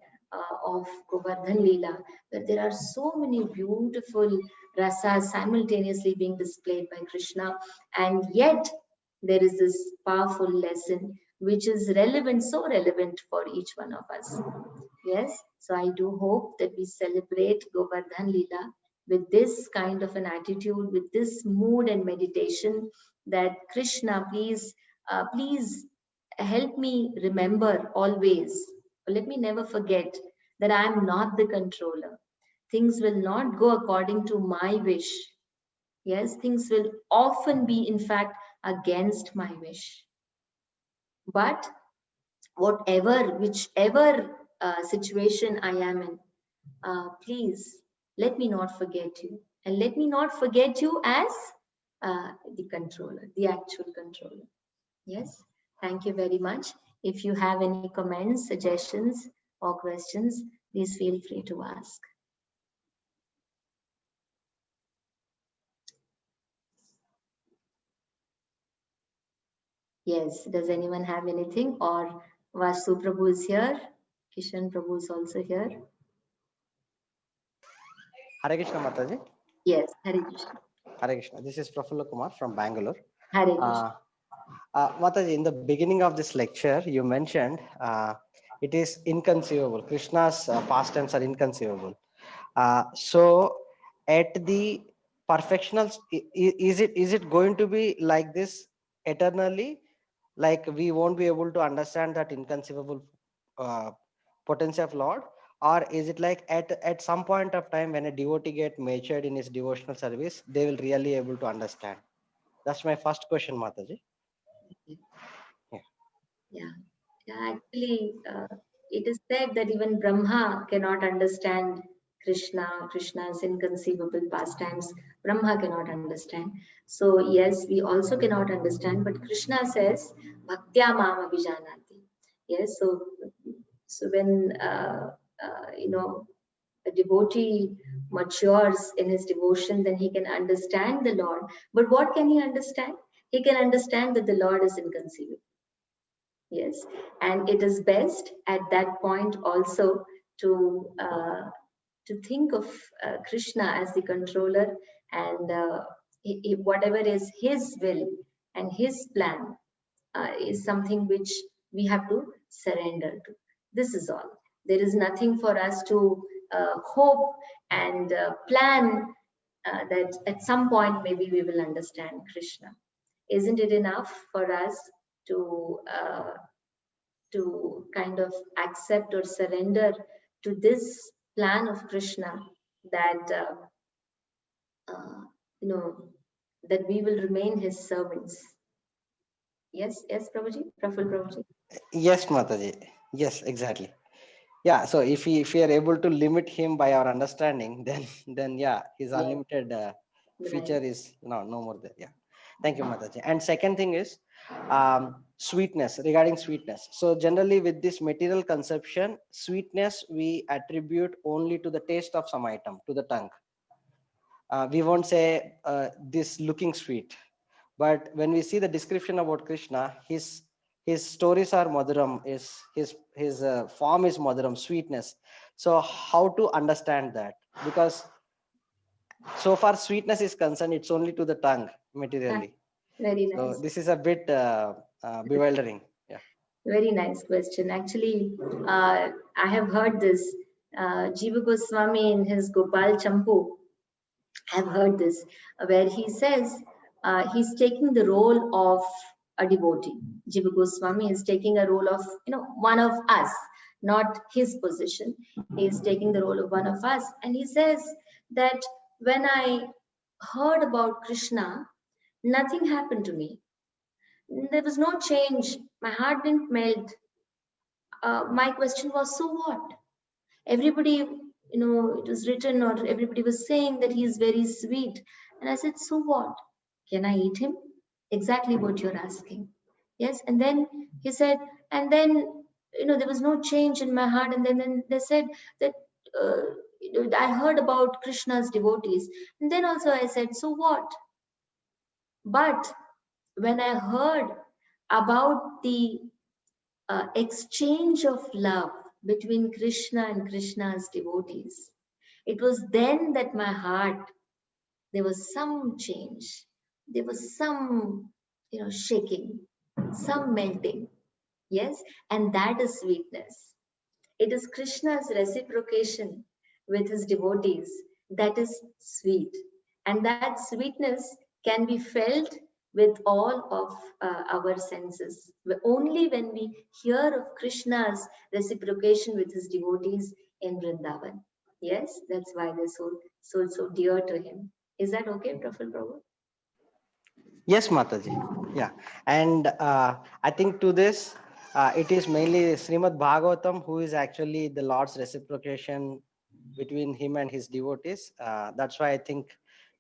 A: of Govardhan Leela, where there are so many beautiful rasas simultaneously being displayed by Krishna, and yet there is this powerful lesson which is relevant, so relevant for each one of us. Yes, so I do hope that we celebrate Govardhan Leela with this kind of an attitude, with this mood and meditation, that Krishna, please help me remember always, let me never forget that I am not the controller. Things will not go according to my wish. Yes, things will often be, in fact, against my wish. But whichever situation I am in, please let me not forget you. And let me not forget you as the controller, the actual controller. Yes, thank you very much. If you have any comments, suggestions, or questions, please feel free to ask. Yes, does anyone have anything? Or Vasu Prabhu is here, Kishan Prabhu is also here.
B: Hare Krishna Mataji.
A: Yes, Hare Krishna.
B: Hare Krishna. This is Prafulla Kumar from Bangalore.
A: Hare Krishna.
B: Mataji, in the beginning of this lecture, you mentioned it is inconceivable. Krishna's pastimes are inconceivable. So, at the perfectional, is it going to be like this eternally? Like we won't be able to understand that inconceivable uh, potential of Lord, or is it like at some point of time when a devotee get matured in his devotional service, they will really able to understand? That's my first question, Mataji. Yeah.
A: Yeah. Yeah, actually, it is said that even Brahma cannot understand Krishna's inconceivable pastimes. Brahma cannot understand. So, yes, we also cannot understand, but Krishna says, Bhaktya Mam Abhijanati. Yes, so when, a devotee matures in his devotion, then he can understand the Lord. But what can he understand? He can understand that the Lord is inconceivable. Yes, and it is best at that point also to think of Krishna as the controller, and whatever is his will and his plan is something which we have to surrender to. This is all. There is nothing for us to hope and plan that at some point maybe we will understand Krishna. Isn't it enough for us to kind of accept or surrender to this plan of Krishna, that uh, you know that we will remain his servants? Yes, yes, Prabhuji, Praful Prabhuji.
B: Yes, Mataji. Yes, exactly. Yeah. So if we are able to limit him by our understanding, then yeah, his
A: Yes,
B: unlimited
A: right.
B: feature is no more there. Yeah. Thank you, Mataji. And second thing is sweetness, regarding sweetness. So generally with this material conception, sweetness we attribute only to the taste of some item, to the tongue. We won't say this looking sweet, but when we see the description about Krishna, his stories are madhuram, is his form is madhuram, sweetness. So how to understand that? Because so far sweetness is concerned, it's only to the tongue materially.
A: Very
B: So
A: nice.
B: this is a bit bewildering. Yeah.
A: Very nice question. Actually, I have heard this. Jiva Goswami in his Gopal Champu, I've heard this, where he says he's taking the role of a devotee. Jiva Goswami is taking a role of, one of us, not his position. He is taking the role of one of us. And he says that when I heard about Krishna, nothing happened to me. There was no change. My heart didn't melt. My question was, so what? Everybody, it was written or everybody was saying that he is very sweet. And I said, so what? Can I eat him? Exactly what you're asking. Yes. And then he said, and then, there was no change in my heart. And then they said that, I heard about Krishna's devotees. And then also I said, so what? But when I heard about the exchange of love between Krishna and Krishna's devotees, it was then that my heart, there was some change, there was some, shaking, some melting. Yes, and that is sweetness. It is Krishna's reciprocation with his devotees that is sweet. And that sweetness can be felt with all of our senses. Only when we hear of Krishna's reciprocation with his devotees in Vrindavan. Yes, that's why they're so dear to him. Is that okay, Praful Prabhu?
B: Yes, Mataji. Yeah. And I think to this, it is mainly Srimad Bhagavatam who is actually the Lord's reciprocation between him and his devotees. That's why I think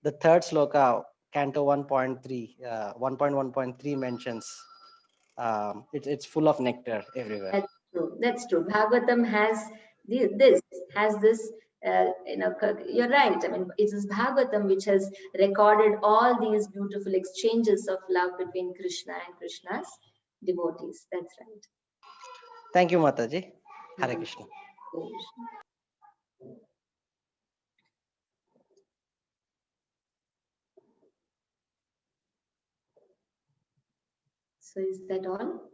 B: the third sloka, Canto 1.3, 1.1.3 mentions it's full of nectar everywhere.
A: That's true. That's true. Bhagavatam has this. You're right. I mean, it is Bhagavatam which has recorded all these beautiful exchanges of love between Krishna and Krishna's devotees. That's right.
B: Thank you, Mataji. Hare
A: Mhm.
B: Krishna.
A: So is that all?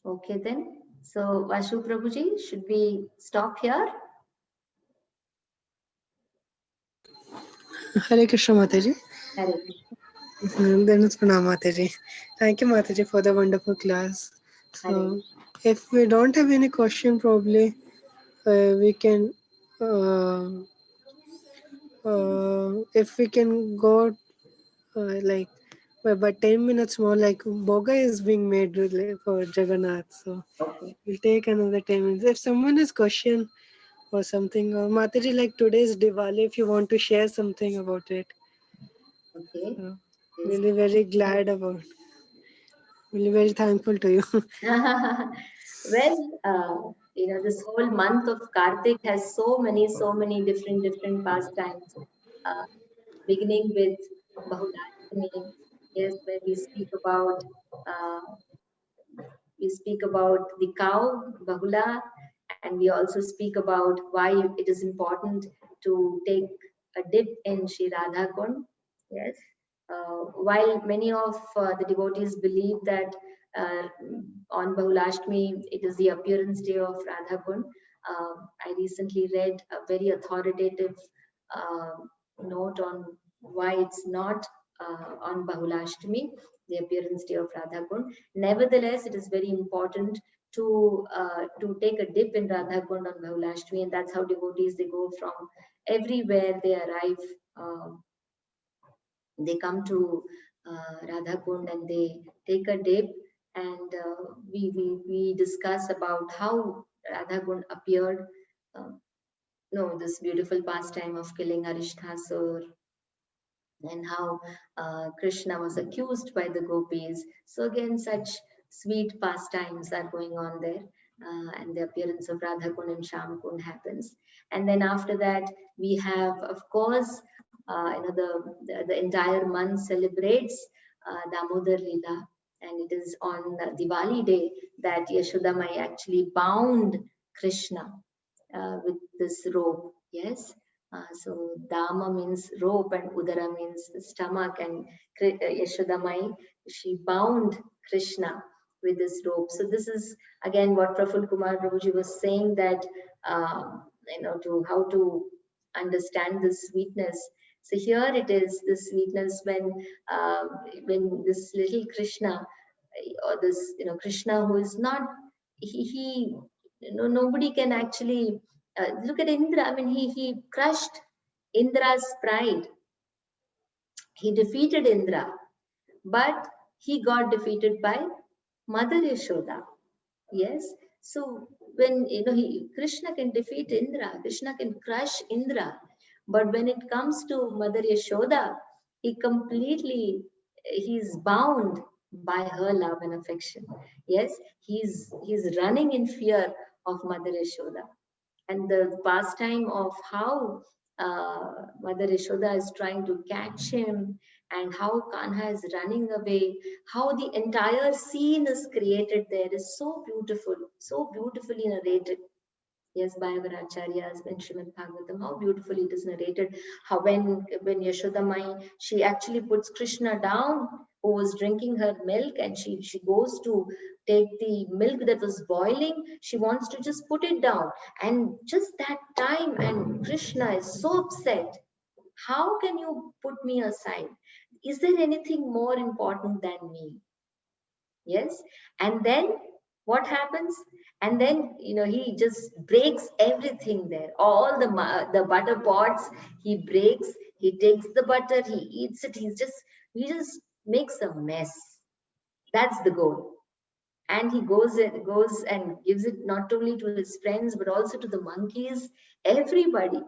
A: Okay then. So Vashu Prabhuji, should we stop here?
C: Hare Krishna Mataji.
A: Hare
C: Then it's Pranam Mataji. Thank you Mataji for the wonderful class.
A: Hare.
C: So if we don't have any question, probably we can, if we can go like by 10 minutes more, like Boga is being made for Jagannath. So
A: Okay.
C: we'll take another 10 minutes. If someone has question or something, or Mataji, like today's Diwali, if you want to share something about it,
A: Okay. Yes.
C: we'll be very glad about. We'll be very thankful to you.
A: Well, this whole month of Kartik has so many different pastimes. Uh, Beginning with Bahudashami, yes, where uh, we speak about the cow, Bahula, and we also speak about why it is important to take a dip in Shri Radha Kund. Yes. While many of the devotees believe that On Bahulashtami, it is the appearance day of Radha Kund. I recently read a very authoritative uh, note on why it's not on Bahulashtami, the appearance day of Radha Kund. Nevertheless, it is very important to take a dip in Radha Kund on Bahulashtami, and that's how devotees, they go from everywhere, they arrive. They come to Radha Kund and they take a dip, and we discuss about how Radha Kund appeared. Uh, no, this beautiful pastime of killing Aristhasur, and how Krishna was accused by the gopis. So again, such sweet pastimes are going on there, and the appearance of Radha Kund and Sham Kund happens. And then after that, we have, of course, the entire month celebrates Damodar Lila, and it is on Diwali day that Yashodamai actually bound Krishna with this rope. Yes. So Dama means rope and Udara means stomach, and Yashodamai, she bound Krishna with this rope. So this is again what Praful Kumar Prabhuji was saying, that to how to understand this sweetness. So here it is, this sweetness when this little Krishna, or this Krishna, who is not, he nobody can actually look at Indra. I mean, he crushed Indra's pride. He defeated Indra, but he got defeated by Mother Yashoda. Yes. So when Krishna can defeat Indra, Krishna can crush Indra, but when it comes to Mother Yashoda, he's bound by her love and affection. Yes, he's running in fear of Mother Yashoda, and the pastime of how Mother Yashoda is trying to catch him, and how Kanha is running away, how the entire scene is created there is so beautifully narrated. Yes, by our acharyas in Srimad Bhagavatam, how beautifully it is narrated. How when Yashodamai, she actually puts Krishna down, who was drinking her milk, and she goes to take the milk that was boiling. She wants to just put it down, and just that time, and Krishna is so upset. How can you put me aside? Is there anything more important than me? Yes. And then what happens? And then he just breaks everything there, all the butter pots. He breaks, he takes the butter, he eats it, he just makes a mess. That's the goal. And he goes and gives it not only to his friends but also to the monkeys, everybody.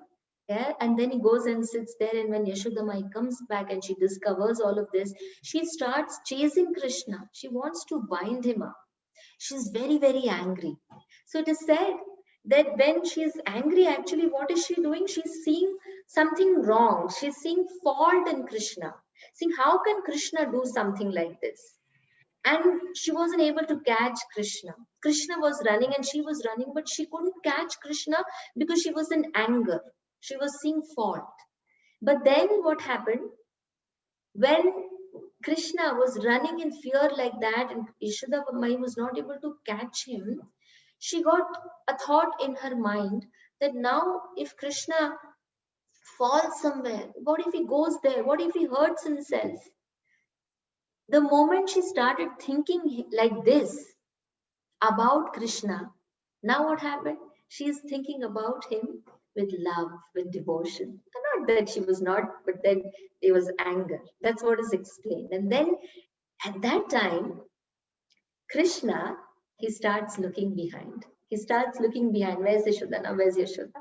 A: Yeah. And then he goes and sits there, and when Yashodamai comes back and she discovers all of this, she starts chasing Krishna. She wants to bind him up. She's very, very angry. So it is said that when she's angry, actually what is she doing? She's seeing something wrong. She's seeing fault in Krishna, seeing how can Krishna do something like this. And she wasn't able to catch Krishna. Krishna was running and she was running, but she couldn't catch Krishna because she was in anger. She was seeing fault. But then what happened? When Krishna was running in fear like that, and Yashoda Mai was not able to catch him, she got a thought in her mind that now if Krishna falls somewhere, what if he goes there? What if he hurts himself? The moment she started thinking like this about Krishna, now what happened? She is thinking about him with love, with devotion. Not that she was not, but then there was anger. That's what is explained. And then at that time, Krishna, he starts looking behind. He starts looking behind. Where's Yashoda now? Where's Yashoda?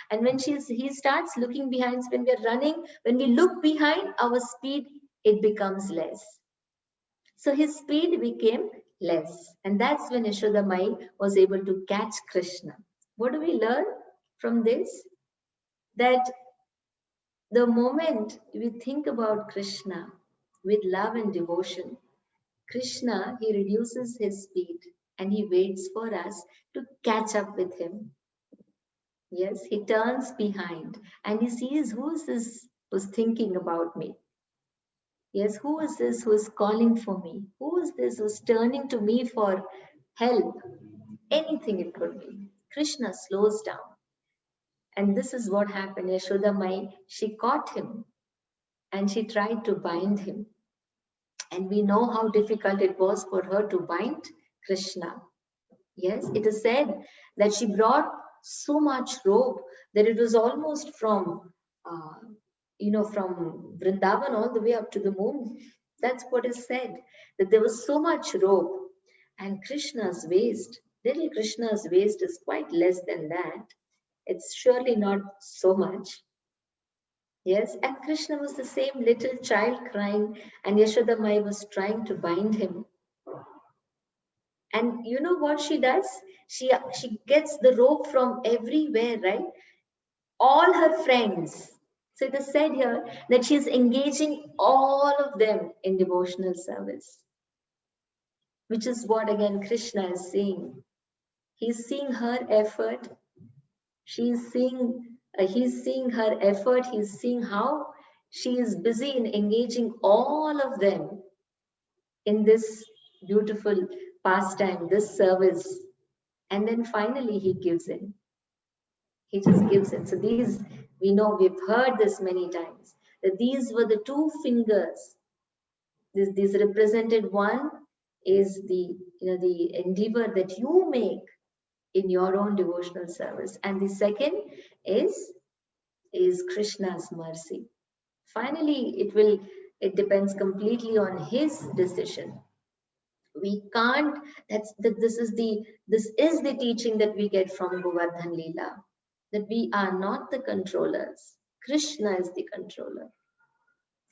A: And when he starts looking behind, when we're running, when we look behind, our speed, it becomes less. So his speed became less. And that's when Yashoda Mai was able to catch Krishna. What do we learn from this? That the moment we think about Krishna with love and devotion, Krishna, he reduces his speed and he waits for us to catch up with him. Yes, he turns behind and he sees who's thinking about me. Yes, who is this who is calling for me? Who is this who is turning to me for help? Anything it could be. Krishna slows down. And this is what happened. Yashoda Mai, she caught him and she tried to bind him. And we know how difficult it was for her to bind Krishna. Yes, it is said that she brought so much rope that it was almost from, from Vrindavan all the way up to the moon. That's what is said, that there was so much rope. And Krishna's waist, little Krishna's waist is quite less than that. It's surely not so much. Yes, and Krishna was the same little child crying, and Yashoda Mai was trying to bind him. And you know what she does? She gets the rope from everywhere, right? All her friends. So it is said here that she is engaging all of them in devotional service, which is what again Krishna is saying. He's seeing her effort. She's seeing. He's seeing her effort. He's seeing how she is busy in engaging all of them in this beautiful pastime, this service. And then finally he gives in. He just gives in. So these, we know, we've heard this many times, that these were the two fingers. This represented, one is the endeavor that you make in your own devotional service. And the second is Krishna's mercy. Finally, it depends completely on his decision. We can't, this is the teaching that we get from Govardhan Leela, that we are not the controllers. Krishna is the controller.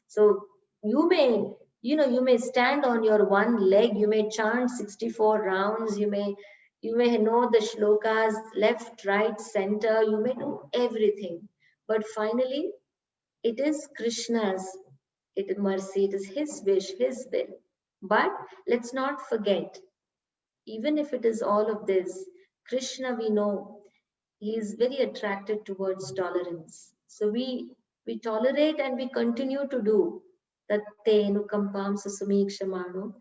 A: So you may stand on your one leg, you may chant 64 rounds, you may know the shlokas left, right, center, you may do everything. But finally, it is Krishna's mercy, it is his wish, his will. But let's not forget, even if it is all of this, Krishna, we know, he is very attracted towards tolerance. So we tolerate and we continue to do tattenu kampam susumikshamano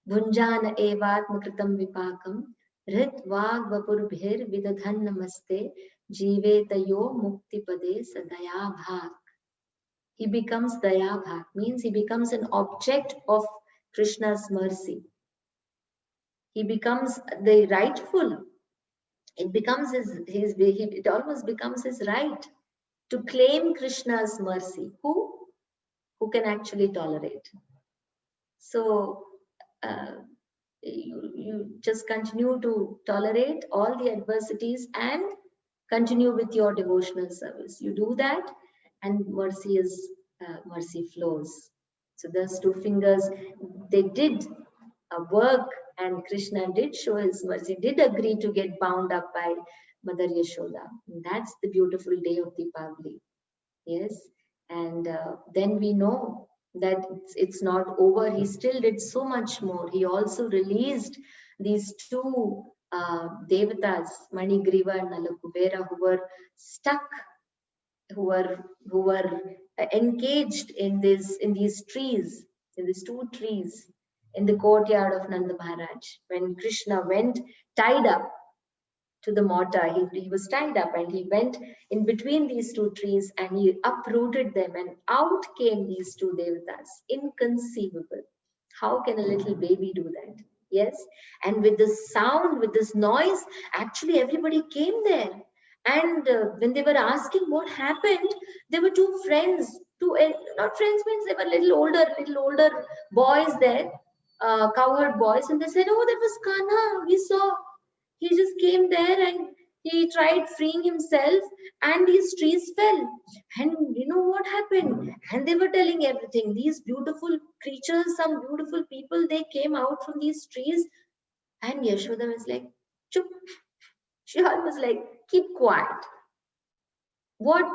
A: bhunjana evatmakritam vipakam hritvag vapurbhir vidadhan namaste jivetayo muktipade sadaya bhak. He becomes daya bhak, means he becomes an object of Krishna's mercy. He becomes the rightful. It becomes it almost becomes his right to claim Krishna's mercy. Who can actually tolerate? So you just continue to tolerate all the adversities and continue with your devotional service. You do that, and mercy flows. So those two fingers, they did work, and Krishna did show his mercy, did agree to get bound up by Mother Yashoda. And that's the beautiful day of Deepavali. Yes, and then we know that it's not over. He still did so much more. He also released these two devatas, Manigriva and Nalakubera, who were stuck, who were engaged in these trees, in these two trees, in the courtyard of Nanda Maharaj. When Krishna went tied up to the mortar, he was tied up, and he went in between these two trees and he uprooted them, and out came these two devatas. Inconceivable. How can a little baby do that? Yes. And with this sound, with this noise, actually everybody came there. And when they were asking what happened, there were two friends, not friends means they were little older boys there, cowherd boys, and they said, "Oh, that was Kanha. We saw. He just came there and he tried freeing himself, and these trees fell. And you know what happened?" And they were telling everything. These beautiful creatures, some beautiful people, they came out from these trees, and Yashoda was like, "Chup." She was like, "Keep quiet. What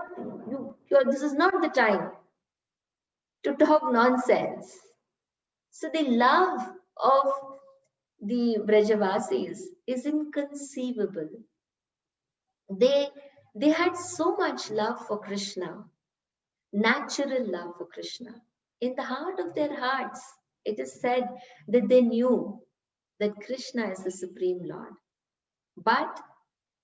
A: this is not the time to talk nonsense." So the love of the Brajavasis is inconceivable. They had so much love for Krishna, natural love for Krishna. In the heart of their hearts, it is said that they knew that Krishna is the Supreme Lord. But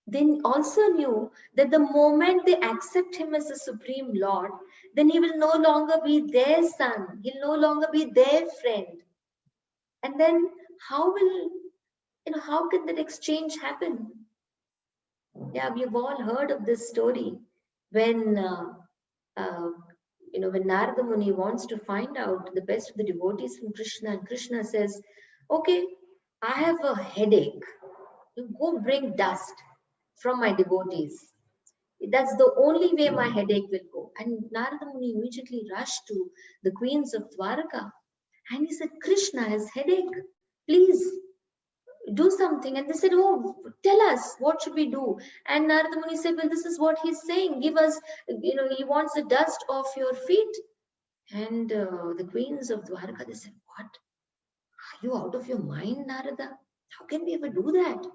A: they also knew that the moment they accept him as the Supreme Lord, then he will no longer be their son. He'll no longer be their friend. And then how will, how can that exchange happen? Yeah, we've all heard of this story when, uh, when Narada Muni wants to find out the best of the devotees from Krishna, and Krishna says, okay, I have a headache. You go bring dust from my devotees. That's the only way my headache will go. And Narada Muni immediately rushed to the queens of Dwaraka and he said, Krishna has headache. Please do something. And they said, oh, tell us, what should we do? And Narada Muni said, well, this is what he's saying. Give us, he wants the dust off your feet. And the queens of Dwaraka, they said, what? Are you out of your mind, Narada? How can we ever do that?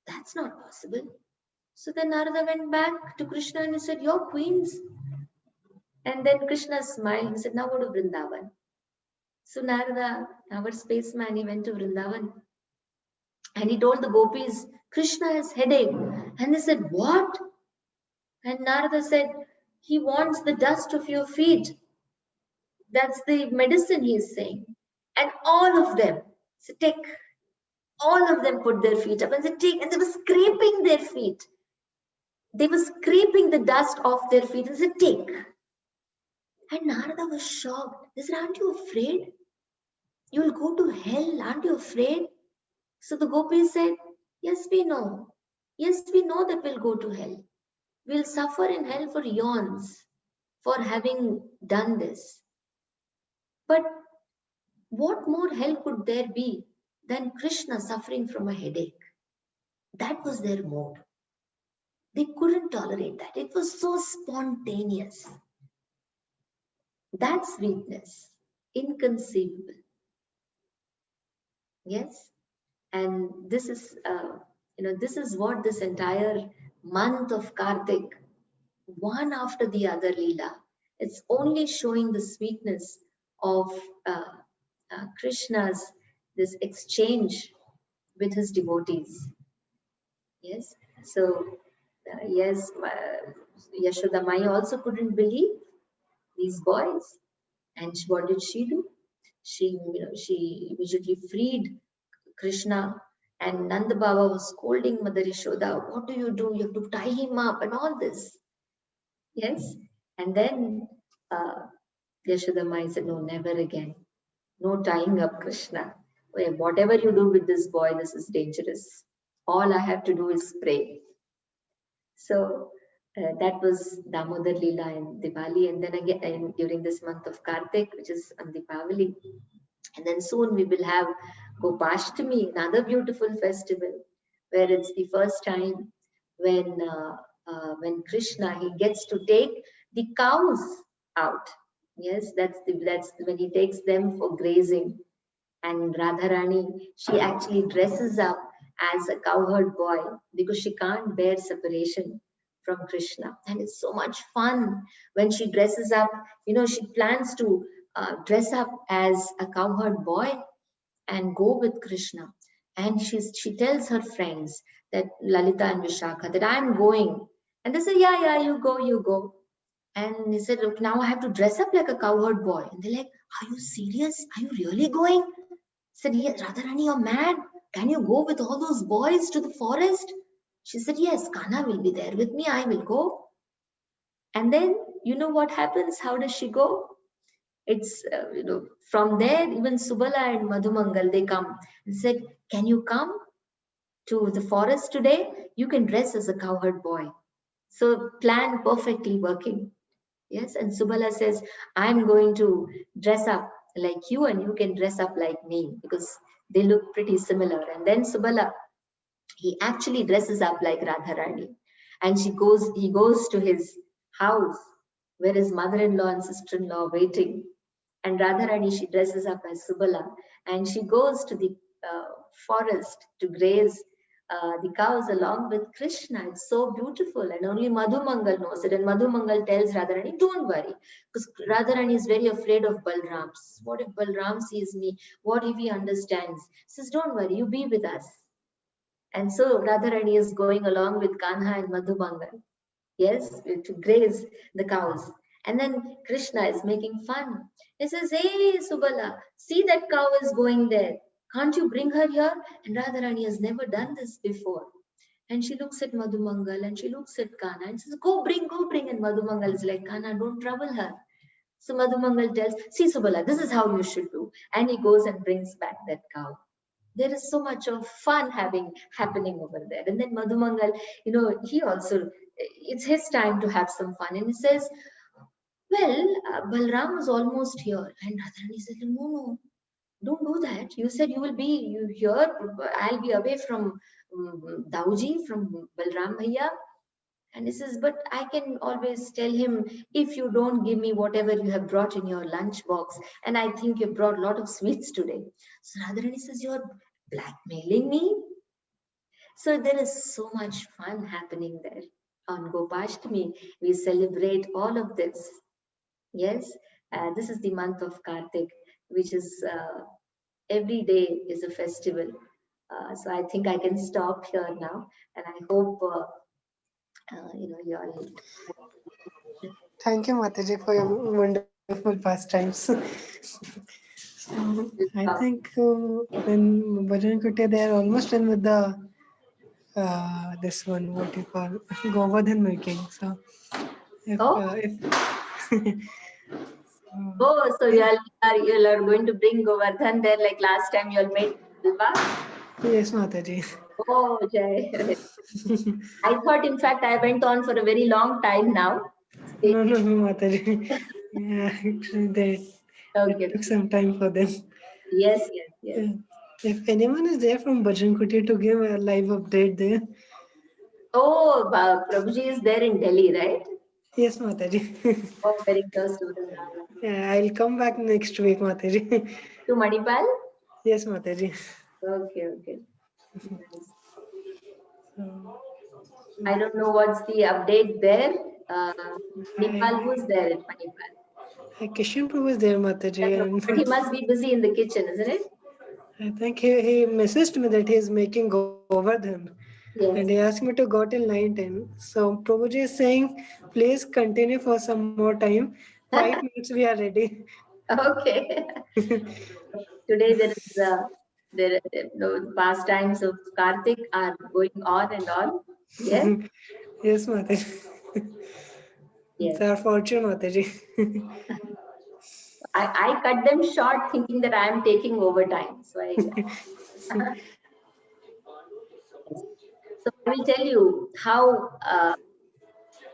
A: That's not possible. So then Narada went back to Krishna and he said, you're queens. And then Krishna smiled and said, now go to Vrindavan. So Narada, our spaceman, he went to Vrindavan. And he told the gopis, Krishna has headache. And they said, what? And Narada said, he wants the dust of your feet. That's the medicine he is saying. And all of them, so take, all of them put their feet up and they take, and they were scraping their feet. They were scraping the dust off their feet and said, take. And Narada was shocked. They said, aren't you afraid? You will go to hell. Aren't you afraid? So the gopis said, yes, we know. Yes, we know that we'll go to hell. We'll suffer in hell for eons for having done this. But what more hell could there be than Krishna suffering from a headache? That was their mode. They couldn't tolerate that. It was so spontaneous. That's sweetness, inconceivable. Yes, and this is, this is what this entire month of Kartik, one after the other Leela, it's only showing the sweetness of Krishna's this exchange with his devotees. Yes, so yes, Yashoda Mai also couldn't believe these boys, and what did she do? She immediately freed Krishna, and Nanda Baba was scolding Mother Yashoda, what do? You have to tie him up and all this. Yes, and then Yashoda Mai said, no, never again. No tying up Krishna. Whatever you do with this boy, this is dangerous. All I have to do is pray. So that was Damodar Leela and Diwali, and then again during this month of Kartik, which is on Deepavali. And then soon we will have Gopashtami, another beautiful festival, where it's the first time when Krishna, he gets to take the cows out. Yes, that's when he takes them for grazing. And Radharani, she actually dresses up as a cowherd boy because she can't bear separation from Krishna. And it's so much fun when she dresses up. She plans to dress up as a cowherd boy and go with Krishna. And she tells her friends, that Lalita and Vishakha, that I'm going. And they say, yeah, you go. And he said, look, now I have to dress up like a cowherd boy. And they're like, are you serious? Are you really going? He said, yes, Radharani, you're mad. Can you go with all those boys to the forest? She said, yes, Kana will be there with me. I will go. And then, you know what happens? How does she go? It's, from there, even Subala and Madhumangal, they come and said, can you come to the forest today? You can dress as a cowherd boy. So plan perfectly working. Yes, and Subala says, I'm going to dress up like you and you can dress up like me because they look pretty similar. And then Subala, he actually dresses up like Radharani, and he goes to his house where his mother-in-law and sister-in-law are waiting. And Radharani, she dresses up as Subala and she goes to the forest to graze the cows along with Krishna. It's so beautiful, and only Madhumangal knows it. And Madhumangal tells Radharani, "Don't worry," because Radharani is very afraid of Balram. What if Balram sees me? What if he understands? He says, "Don't worry, you be with us." And so Radharani is going along with Kanha and Madhumangal, yes, to graze the cows. And then Krishna is making fun. He says, "Hey, Subala, see that cow is going there. Can't you bring her here?" And Radharani has never done this before. And she looks at Madhumangal and she looks at Kana and says, "Go bring, go bring." And Madhumangal is like, "Kana, don't trouble her." So Madhumangal tells, "See, Subala, this is how you should do." And he goes and brings back that cow. There is so much of fun happening over there. And then Madhumangal, he also, it's his time to have some fun. And he says, "Well, Balram is almost here." And Radharani said, "No, no, don't do that. You said you will be here. I'll be away from Dauji, from Balram Bhaiya." And he says, "But I can always tell him, if you don't give me whatever you have brought in your lunch box, and I think you brought a lot of sweets today." So Radharani says, "You're blackmailing me?" So there is so much fun happening there. On Gopashtami, we celebrate all of this. Yes, this is the month of Kartik, which is every day is a festival. So I think I can stop here now, and I hope you all.
C: Thank you, Mataji, for your wonderful pastimes. So I think when Bhajan Kutte, they are almost done with the this one, what you call Govardhan milking. So
A: Oh,
C: if
A: oh, so you are going to bring Govardhan there like last time you all made halwa?
C: yes, Mataji.
A: Oh, Jai. I thought, in fact, I went on for a very long time now.
C: No, no, no, Mataji. Yeah, actually, that
A: Okay.
C: took some time for them.
A: Yes, yes, yes.
C: Yeah. If anyone is there from Bhajan Kuti to give a live update there,
A: Oh, Prabhuji is there in Delhi, right?
C: yes, Mataji.
A: Oh, very close to Vrindavan.
C: Yeah, I'll come back next week, Mataji.
A: To Manipal?
C: Yes, Mataji.
A: Okay, okay. Nice.
C: So,
A: I don't know what's the update there. Uh, Manipal,
C: I,
A: who's there in Manipal?
C: Kishan Prabhu is there, Mataji,
A: But
C: and
A: he must be busy in the kitchen, isn't it?
C: I think he messaged me that he is making Govardhan. And he
A: Yes.
C: asked me to go till 9:10. So Prabhuji is saying, please continue for some more time. 5 minutes we are ready.
A: Okay. Today there is the pastimes of Kartik are going on and on. Yes,
C: Yes, Mataji. It's
A: yes.
C: our fortune, Mataji.
A: I cut them short thinking that I am taking overtime. So I yes. So I will tell you how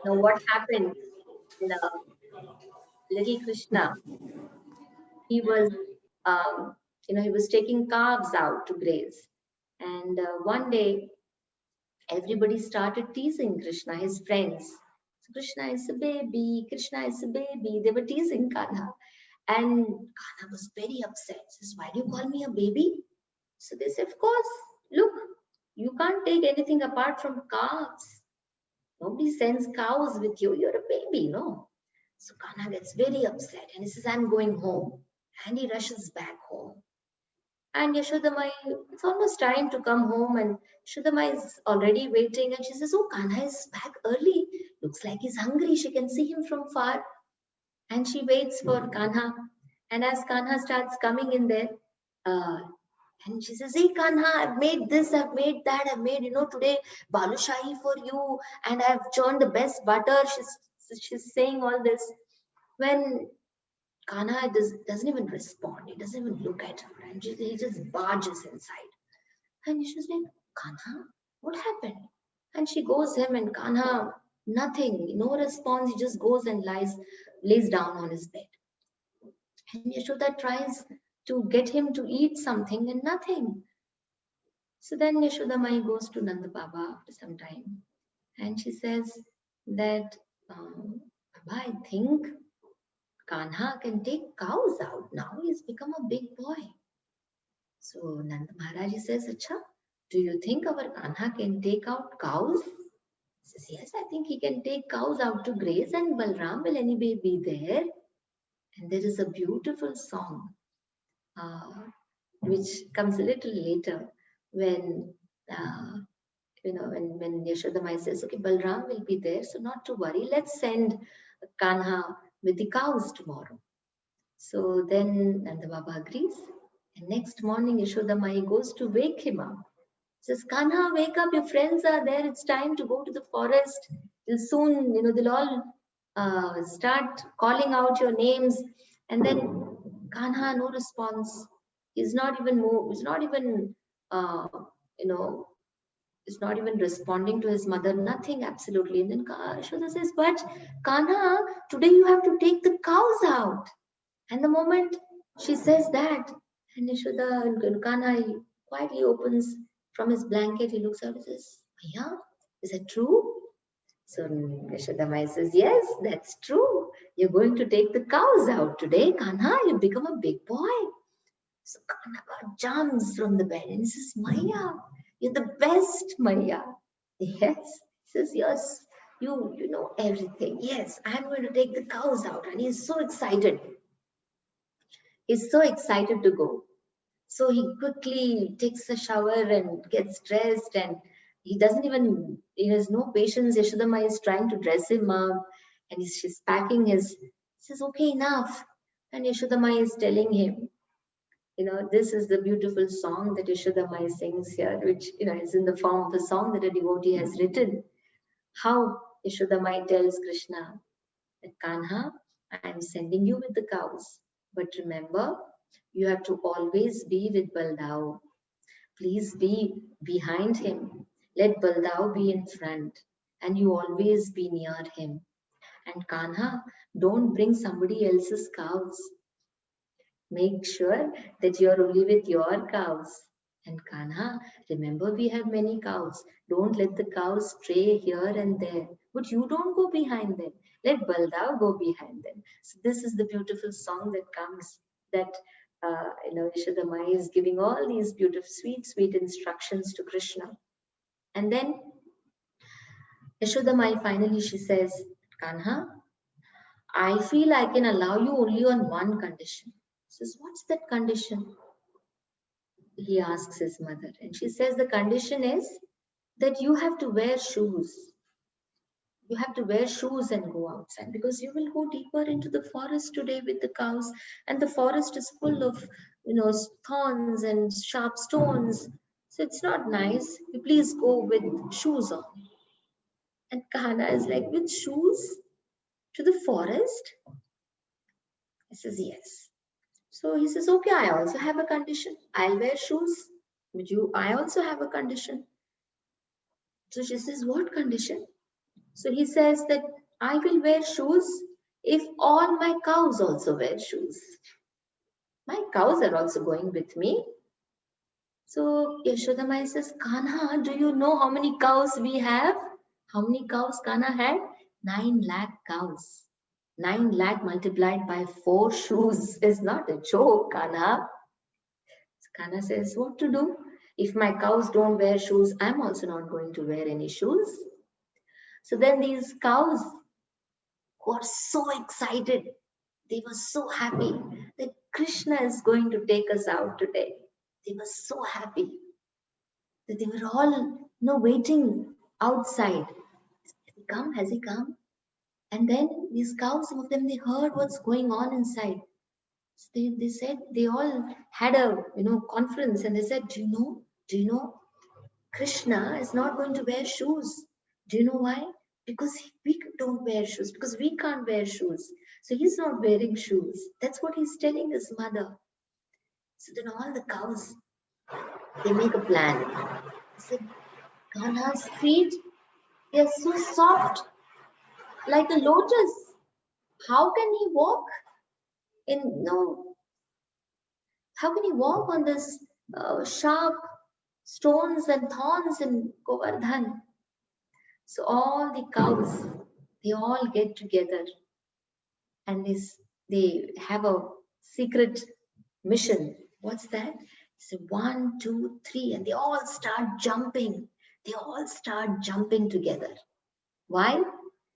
A: what happened in little Krishna. He was he was taking calves out to graze, and one day everybody started teasing Krishna, his friends. So Krishna is a baby, Krishna is a baby. They were teasing Kanha. And Kanha was very upset. Says, "Why do you call me a baby?" So they said, "Of course, look, you can't take anything apart from calves. Nobody sends cows with you. You're a baby, no?" So Kanha gets very upset and he says, "I'm going home." And he rushes back home. And Yashodamai, it's almost time to come home, and Yashodamai is already waiting. And she says, "Oh, Kanha is back early. Looks like he's hungry. She can see him from far." And she waits for Kanha. And as Kanha starts coming in there, uh, and she says, "Hey, Kanha, I've made this, I've made that, I've made, today balushahi for you, and I've churned the best butter." She's saying all this. When Kanha doesn't even respond. He doesn't even look at her. And he just barges inside. And she's like, "Kanha, what happened?" And she goes him, and Kanha, nothing, no response. He just goes and lays down on his bed. And Yashoda tries to get him to eat something and nothing. So then Yashoda Mai goes to Nanda Baba after some time. And she says that, "Baba, I think Kanha can take cows out now. He's become a big boy." So Nanda Maharaj says, "Acha, do you think our Kanha can take out cows? He says, yes, I think he can take cows out to graze, and Balram will anyway be there. And there is a beautiful song uh, which comes a little later when when Yashodamai says, okay, Balram will be there, so not to worry, let's send Kanha with the cows tomorrow. So then Nanda Baba agrees, and next morning Yashodamai goes to wake him up. Says, Kanha, wake up, your friends are there, it's time to go to the forest. Till soon, they'll all start calling out your names. And then Kanha, no response. He's not even uh, you know, is not even responding to his mother, nothing, absolutely. And then Yashoda says, but Kanha, today you have to take the cows out. And the moment she says that, and Yashoda and Kanha quietly opens from his blanket, he looks out and says, Maya, is that true? So Yashoda Mai says, yes, that's true. You're going to take the cows out today, Kanha. You've become a big boy. So Kanaka jumps from the bed and says, Maya, you're the best, Maya. Yes. He says, yes, you know everything. Yes, I'm going to take the cows out. And he's so excited. He's so excited to go. So he quickly takes a shower and gets dressed, and he has no patience. Yashodama is trying to dress him up, and she's packing he says, okay, enough. And Yashodama is telling him, this is the beautiful song that Yashodamai sings here, which, is in the form of a song that a devotee has written. How Yashodamai tells Krishna that, Kanha, I am sending you with the cows. But remember, you have to always be with Baldao. Please be behind him. Let Baldao be in front. And you always be near him. And Kanha, don't bring somebody else's cows. Make sure that you're only with your cows. And Kanha, remember we have many cows. Don't let the cows stray here and there. But you don't go behind them. Let Baldav go behind them. So this is the beautiful song that comes that Yashodamai is giving all these beautiful, sweet, sweet instructions to Krishna. And then Yashodamai finally she says, Kanha, I feel I can allow you only on one condition. Says, what's that condition? He asks his mother, and she says the condition is that you have to wear shoes. You have to wear shoes and go outside, because you will go deeper into the forest today with the cows, and the forest is full of thorns and sharp stones. So it's not nice. You please go with shoes on. And Kahana is like, with shoes to the forest? He says, yes. So he says, okay, I also have a condition. I'll wear shoes. But I also have a condition. So she says, what condition? So he says that I will wear shoes if all my cows also wear shoes. My cows are also going with me. So Yashodamai says, Kanha, do you know how many cows we have? How many cows Kanha had? 9 lakh cows. 9 lakh multiplied by 4 shoes is not a joke, Kanha. Kanha says, what to do? If my cows don't wear shoes, I'm also not going to wear any shoes. So then these cows got so excited. They were so happy that Krishna is going to take us out today. They were so happy that they were all waiting outside. Has he come? Has he come? And then these cows, some of them, they heard what's going on inside. So they said, they all had a conference, and they said, do you know Krishna is not going to wear shoes. Do you know why? Because we don't wear shoes, because we can't wear shoes. So he's not wearing shoes. That's what he's telling his mother. So then all the cows, they make a plan. They said, Kanha's feet, they're so soft, like a lotus. How can he walk how can he walk on this sharp stones and thorns in Govardhan? So all the cows, they all get together, and they have a secret mission. What's that? So 1, 2, 3, and they all start jumping. They all start jumping together. Why?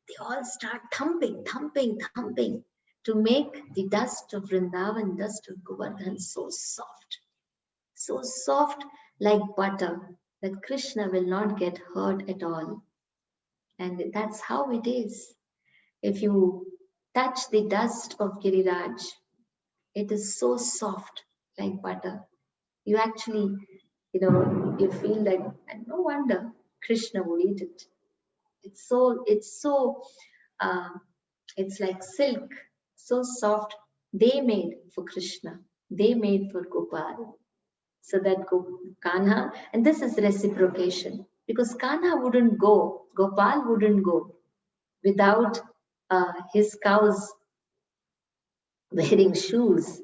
A: They all start thumping, thumping, thumping to make the dust of Vrindavan, dust of Govardhan so soft like butter that Krishna will not get hurt at all. And that's how it is. If you touch the dust of Giriraj, it is so soft like butter. You actually, you feel like, and no wonder Krishna would eat it. Uh, it's like silk, so soft. They made for Krishna, they made for Gopal, so that Kanha, and this is reciprocation because Kanha wouldn't go, Gopal wouldn't go without his cows wearing shoes.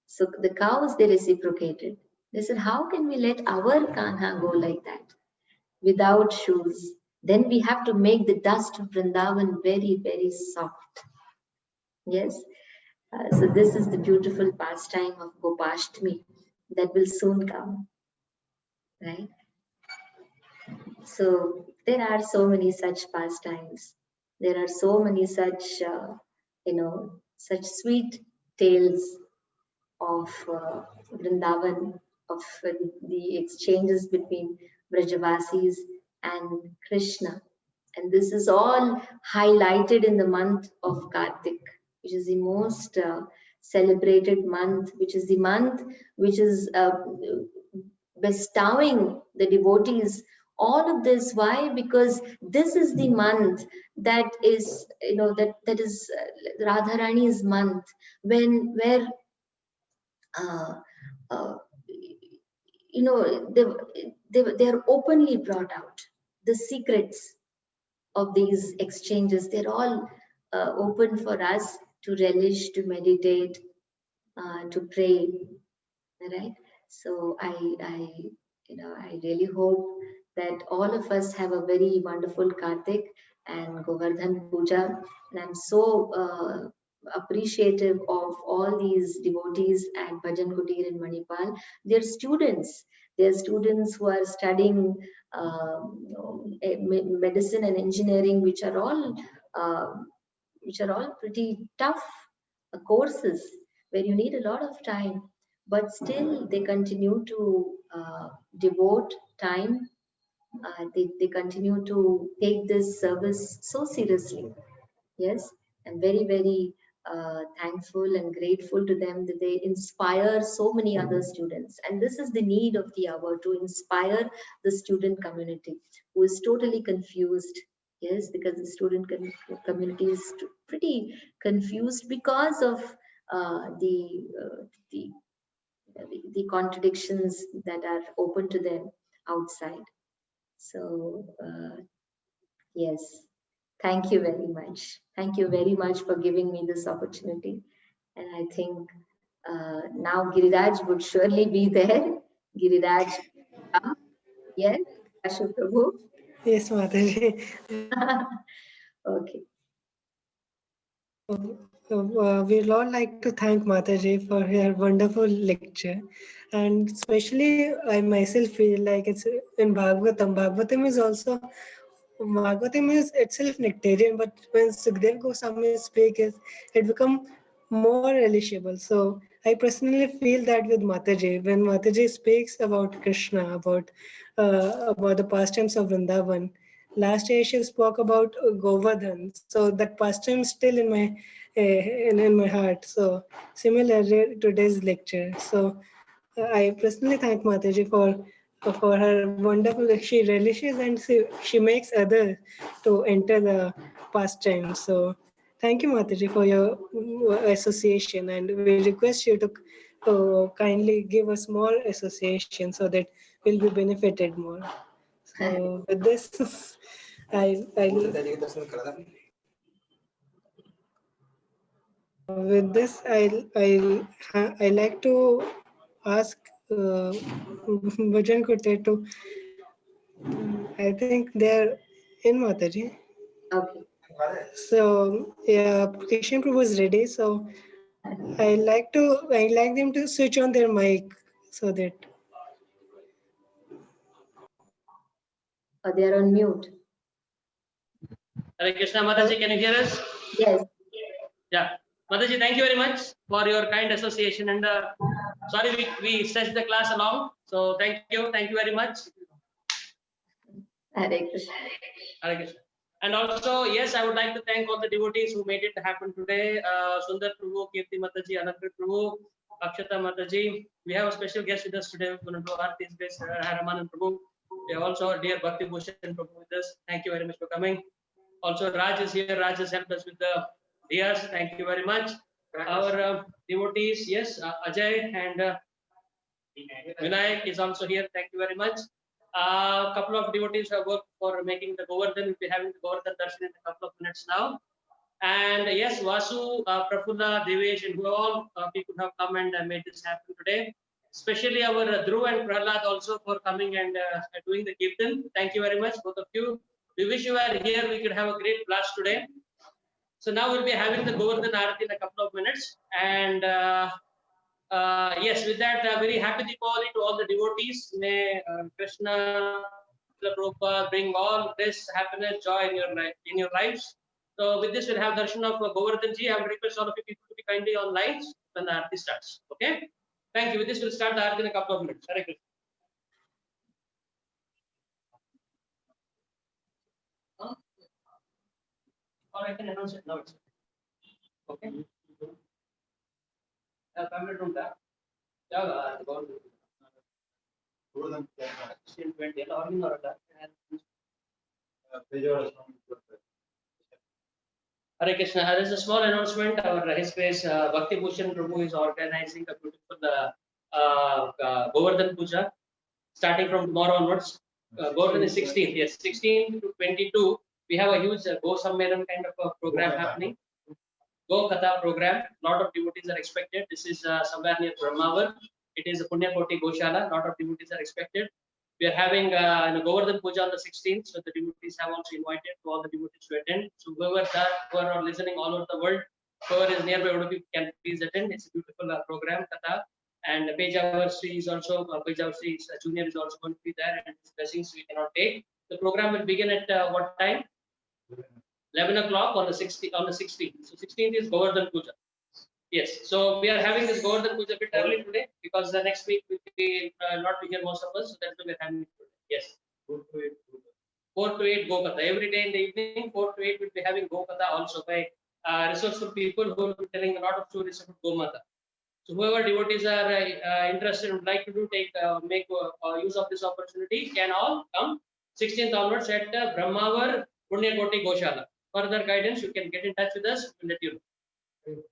A: So the cows, they reciprocated. They said, how can we let our Kanha go like that without shoes? Then we have to make the dust of Vrindavan very, very soft. Yes. So this is the beautiful pastime of Gopashtami that will soon come, right? So there are so many such pastimes. There are so many such, such sweet tales of Vrindavan, of the exchanges between Brajavasis and Krishna. And this is all highlighted in the month of Kartik, which is the most celebrated month, which is the month which is bestowing the devotees all of this. Why? Because this is the month that is, that is Radharani's month, where uh, uh, they are openly brought out. The secrets of these exchanges, they're all open for us to relish, to meditate, to pray, right? So I really hope that all of us have a very wonderful Kartik and Govardhan Puja, and I'm so appreciative of all these devotees at Bhajan Kutir in Manipal. They're students who are studying medicine and engineering, uh, which are all pretty tough courses where you need a lot of time, but still they continue to devote time. They continue to take this service so seriously. Yes, I'm very, very thankful and grateful to them that they inspire so many other students. And this is the need of the hour, to inspire the student community who is totally confused. Yes, because the community is pretty confused because of uh, the, uh, the the contradictions that are open to them outside. So yes, thank you very much. Thank you very much for giving me this opportunity. And I think now Giriraj would surely be there. Giriraj, come. Yes, Ashu Prabhu.
C: Yes, Mataji.
A: Okay.
C: We'd all like to thank Mataji for her wonderful lecture. And especially, I myself feel like it's in Bhagavatam. Bhagavatam is itself nectarian, but when Sukdev Goswami speaks, it becomes more relishable. So I personally feel that with Mataji. When Mataji speaks about Krishna, about the pastimes of Vrindavan, last year she spoke about Govardhan. So that pastime is still in my heart. So similar today's lecture. So I personally thank Mataji for her wonderful. She relishes and she makes others to enter the pastime. So thank you, Mataji, for your association, and we request you to kindly give us more association so that we'll be benefited more. So with this, I with this I like to ask Bhajan Kote to. I think they're in Mataji.
A: Okay.
C: So yeah, application proof was ready. So I like them to switch on their mic so that.
A: They are on mute.
D: Hare Krishna. Mataji, can you hear us?
A: Yes.
D: Yeah. Mataji, thank you very much for your kind association. And sorry, we stretched the class along. So thank you very much.
A: Hare Krishna.
D: Hare Krishna. And also, yes, I would like to thank all the devotees who made it happen today. Sundar Prabhu, Kirti Mataji, Anandra Prabhu, Akshata Mataji. We have a special guest with us today. We're going to do Aarti based Haraman Prabhu. We have also our dear Bhakti Bhushan Prabhu with us. Thank you very much for coming. Also, Raj is here. Raj has helped us with the diyas. Thank you very much. Our devotees, yes, Ajay and Vinayak is also here. Thank you very much. A couple of devotees have worked for making the Govardhan. We'll be having the Govardhan darshan in a couple of minutes now. And yes, Vasu, Prafulla, Devesh, and who all people have come and made this happen today. Especially our Dhruv and Prahlad also for coming and doing the Kirtan. Thank you very much, both of you. We wish you were here. We could have a great blast today. So now we'll be having the Govardhan Aarati in a couple of minutes. And yes, with that, very happy Deepavali to all the devotees. May Krishna Prabhupada bring all this happiness, joy in your lives. So with this, we'll have darshan of Govardhan ji. I would request all of you people to be kindly on lines when the Aarati starts. Okay? Thank you. With this, we'll start the Aarati in a couple of minutes. Hare Krishna. Or I can announce it now. Okay? Family room there. Yeah, Hare Krishna. There is a small announcement. Our His Grace Bhakti Bhushan Prabhu is organizing a beautiful Govardhan Puja starting from tomorrow onwards. Govardhan is 16th. Yes, 16 to 22. We have a huge Go Sammelan kind of a program happening. Go Katha program. A lot of devotees are expected. This is somewhere near Brahmavar. It is a Punya Koti Goshala. A lot of devotees are expected. We are having Govardhan Puja on the 16th. So the devotees have also invited to all the devotees to attend. So whoever are listening all over the world, whoever is nearby can please attend. It's a beautiful program, Katha. And Pejavar Sri is also, Pejavar Sri Junior is also going to be there, and his blessings we cannot take. The program will begin at what time? 11 o'clock on the 16th. So 16th is Govardhan Puja. Yes. So we are having this Govardhan Puja a bit early today because the next week will be not be here most of us. So that's why we are having it today. Yes. 4 to 8 Go Katha. Every day in the evening, 4 to 8 will be having Go Katha also by resourceful people who will be telling a lot of stories about Gomata. So whoever devotees are interested and would like to do make use of this opportunity can all come 16th onwards at Brahmavar Punya Koti Goshala. Further guidance, you can get in touch with us. We'll let you know.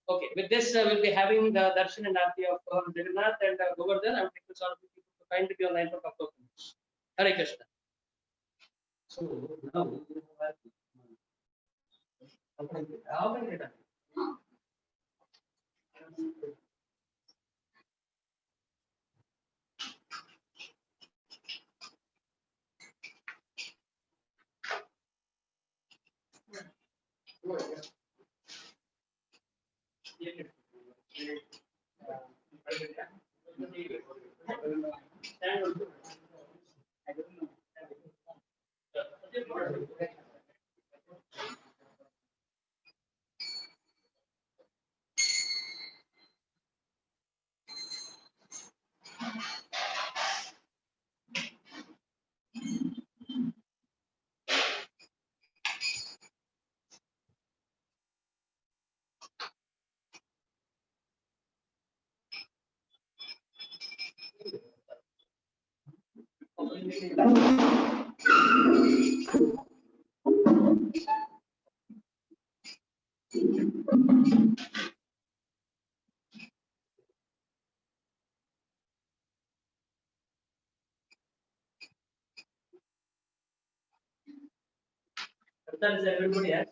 D: Okay, with this, we'll be having the darshan and aarti of Jagannath and Govardhan. I would request all of you people to kindly be online for a couple of minutes. Hare Krishna. So now, how many data? That is everybody has.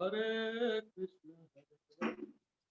D: Hare Krishna.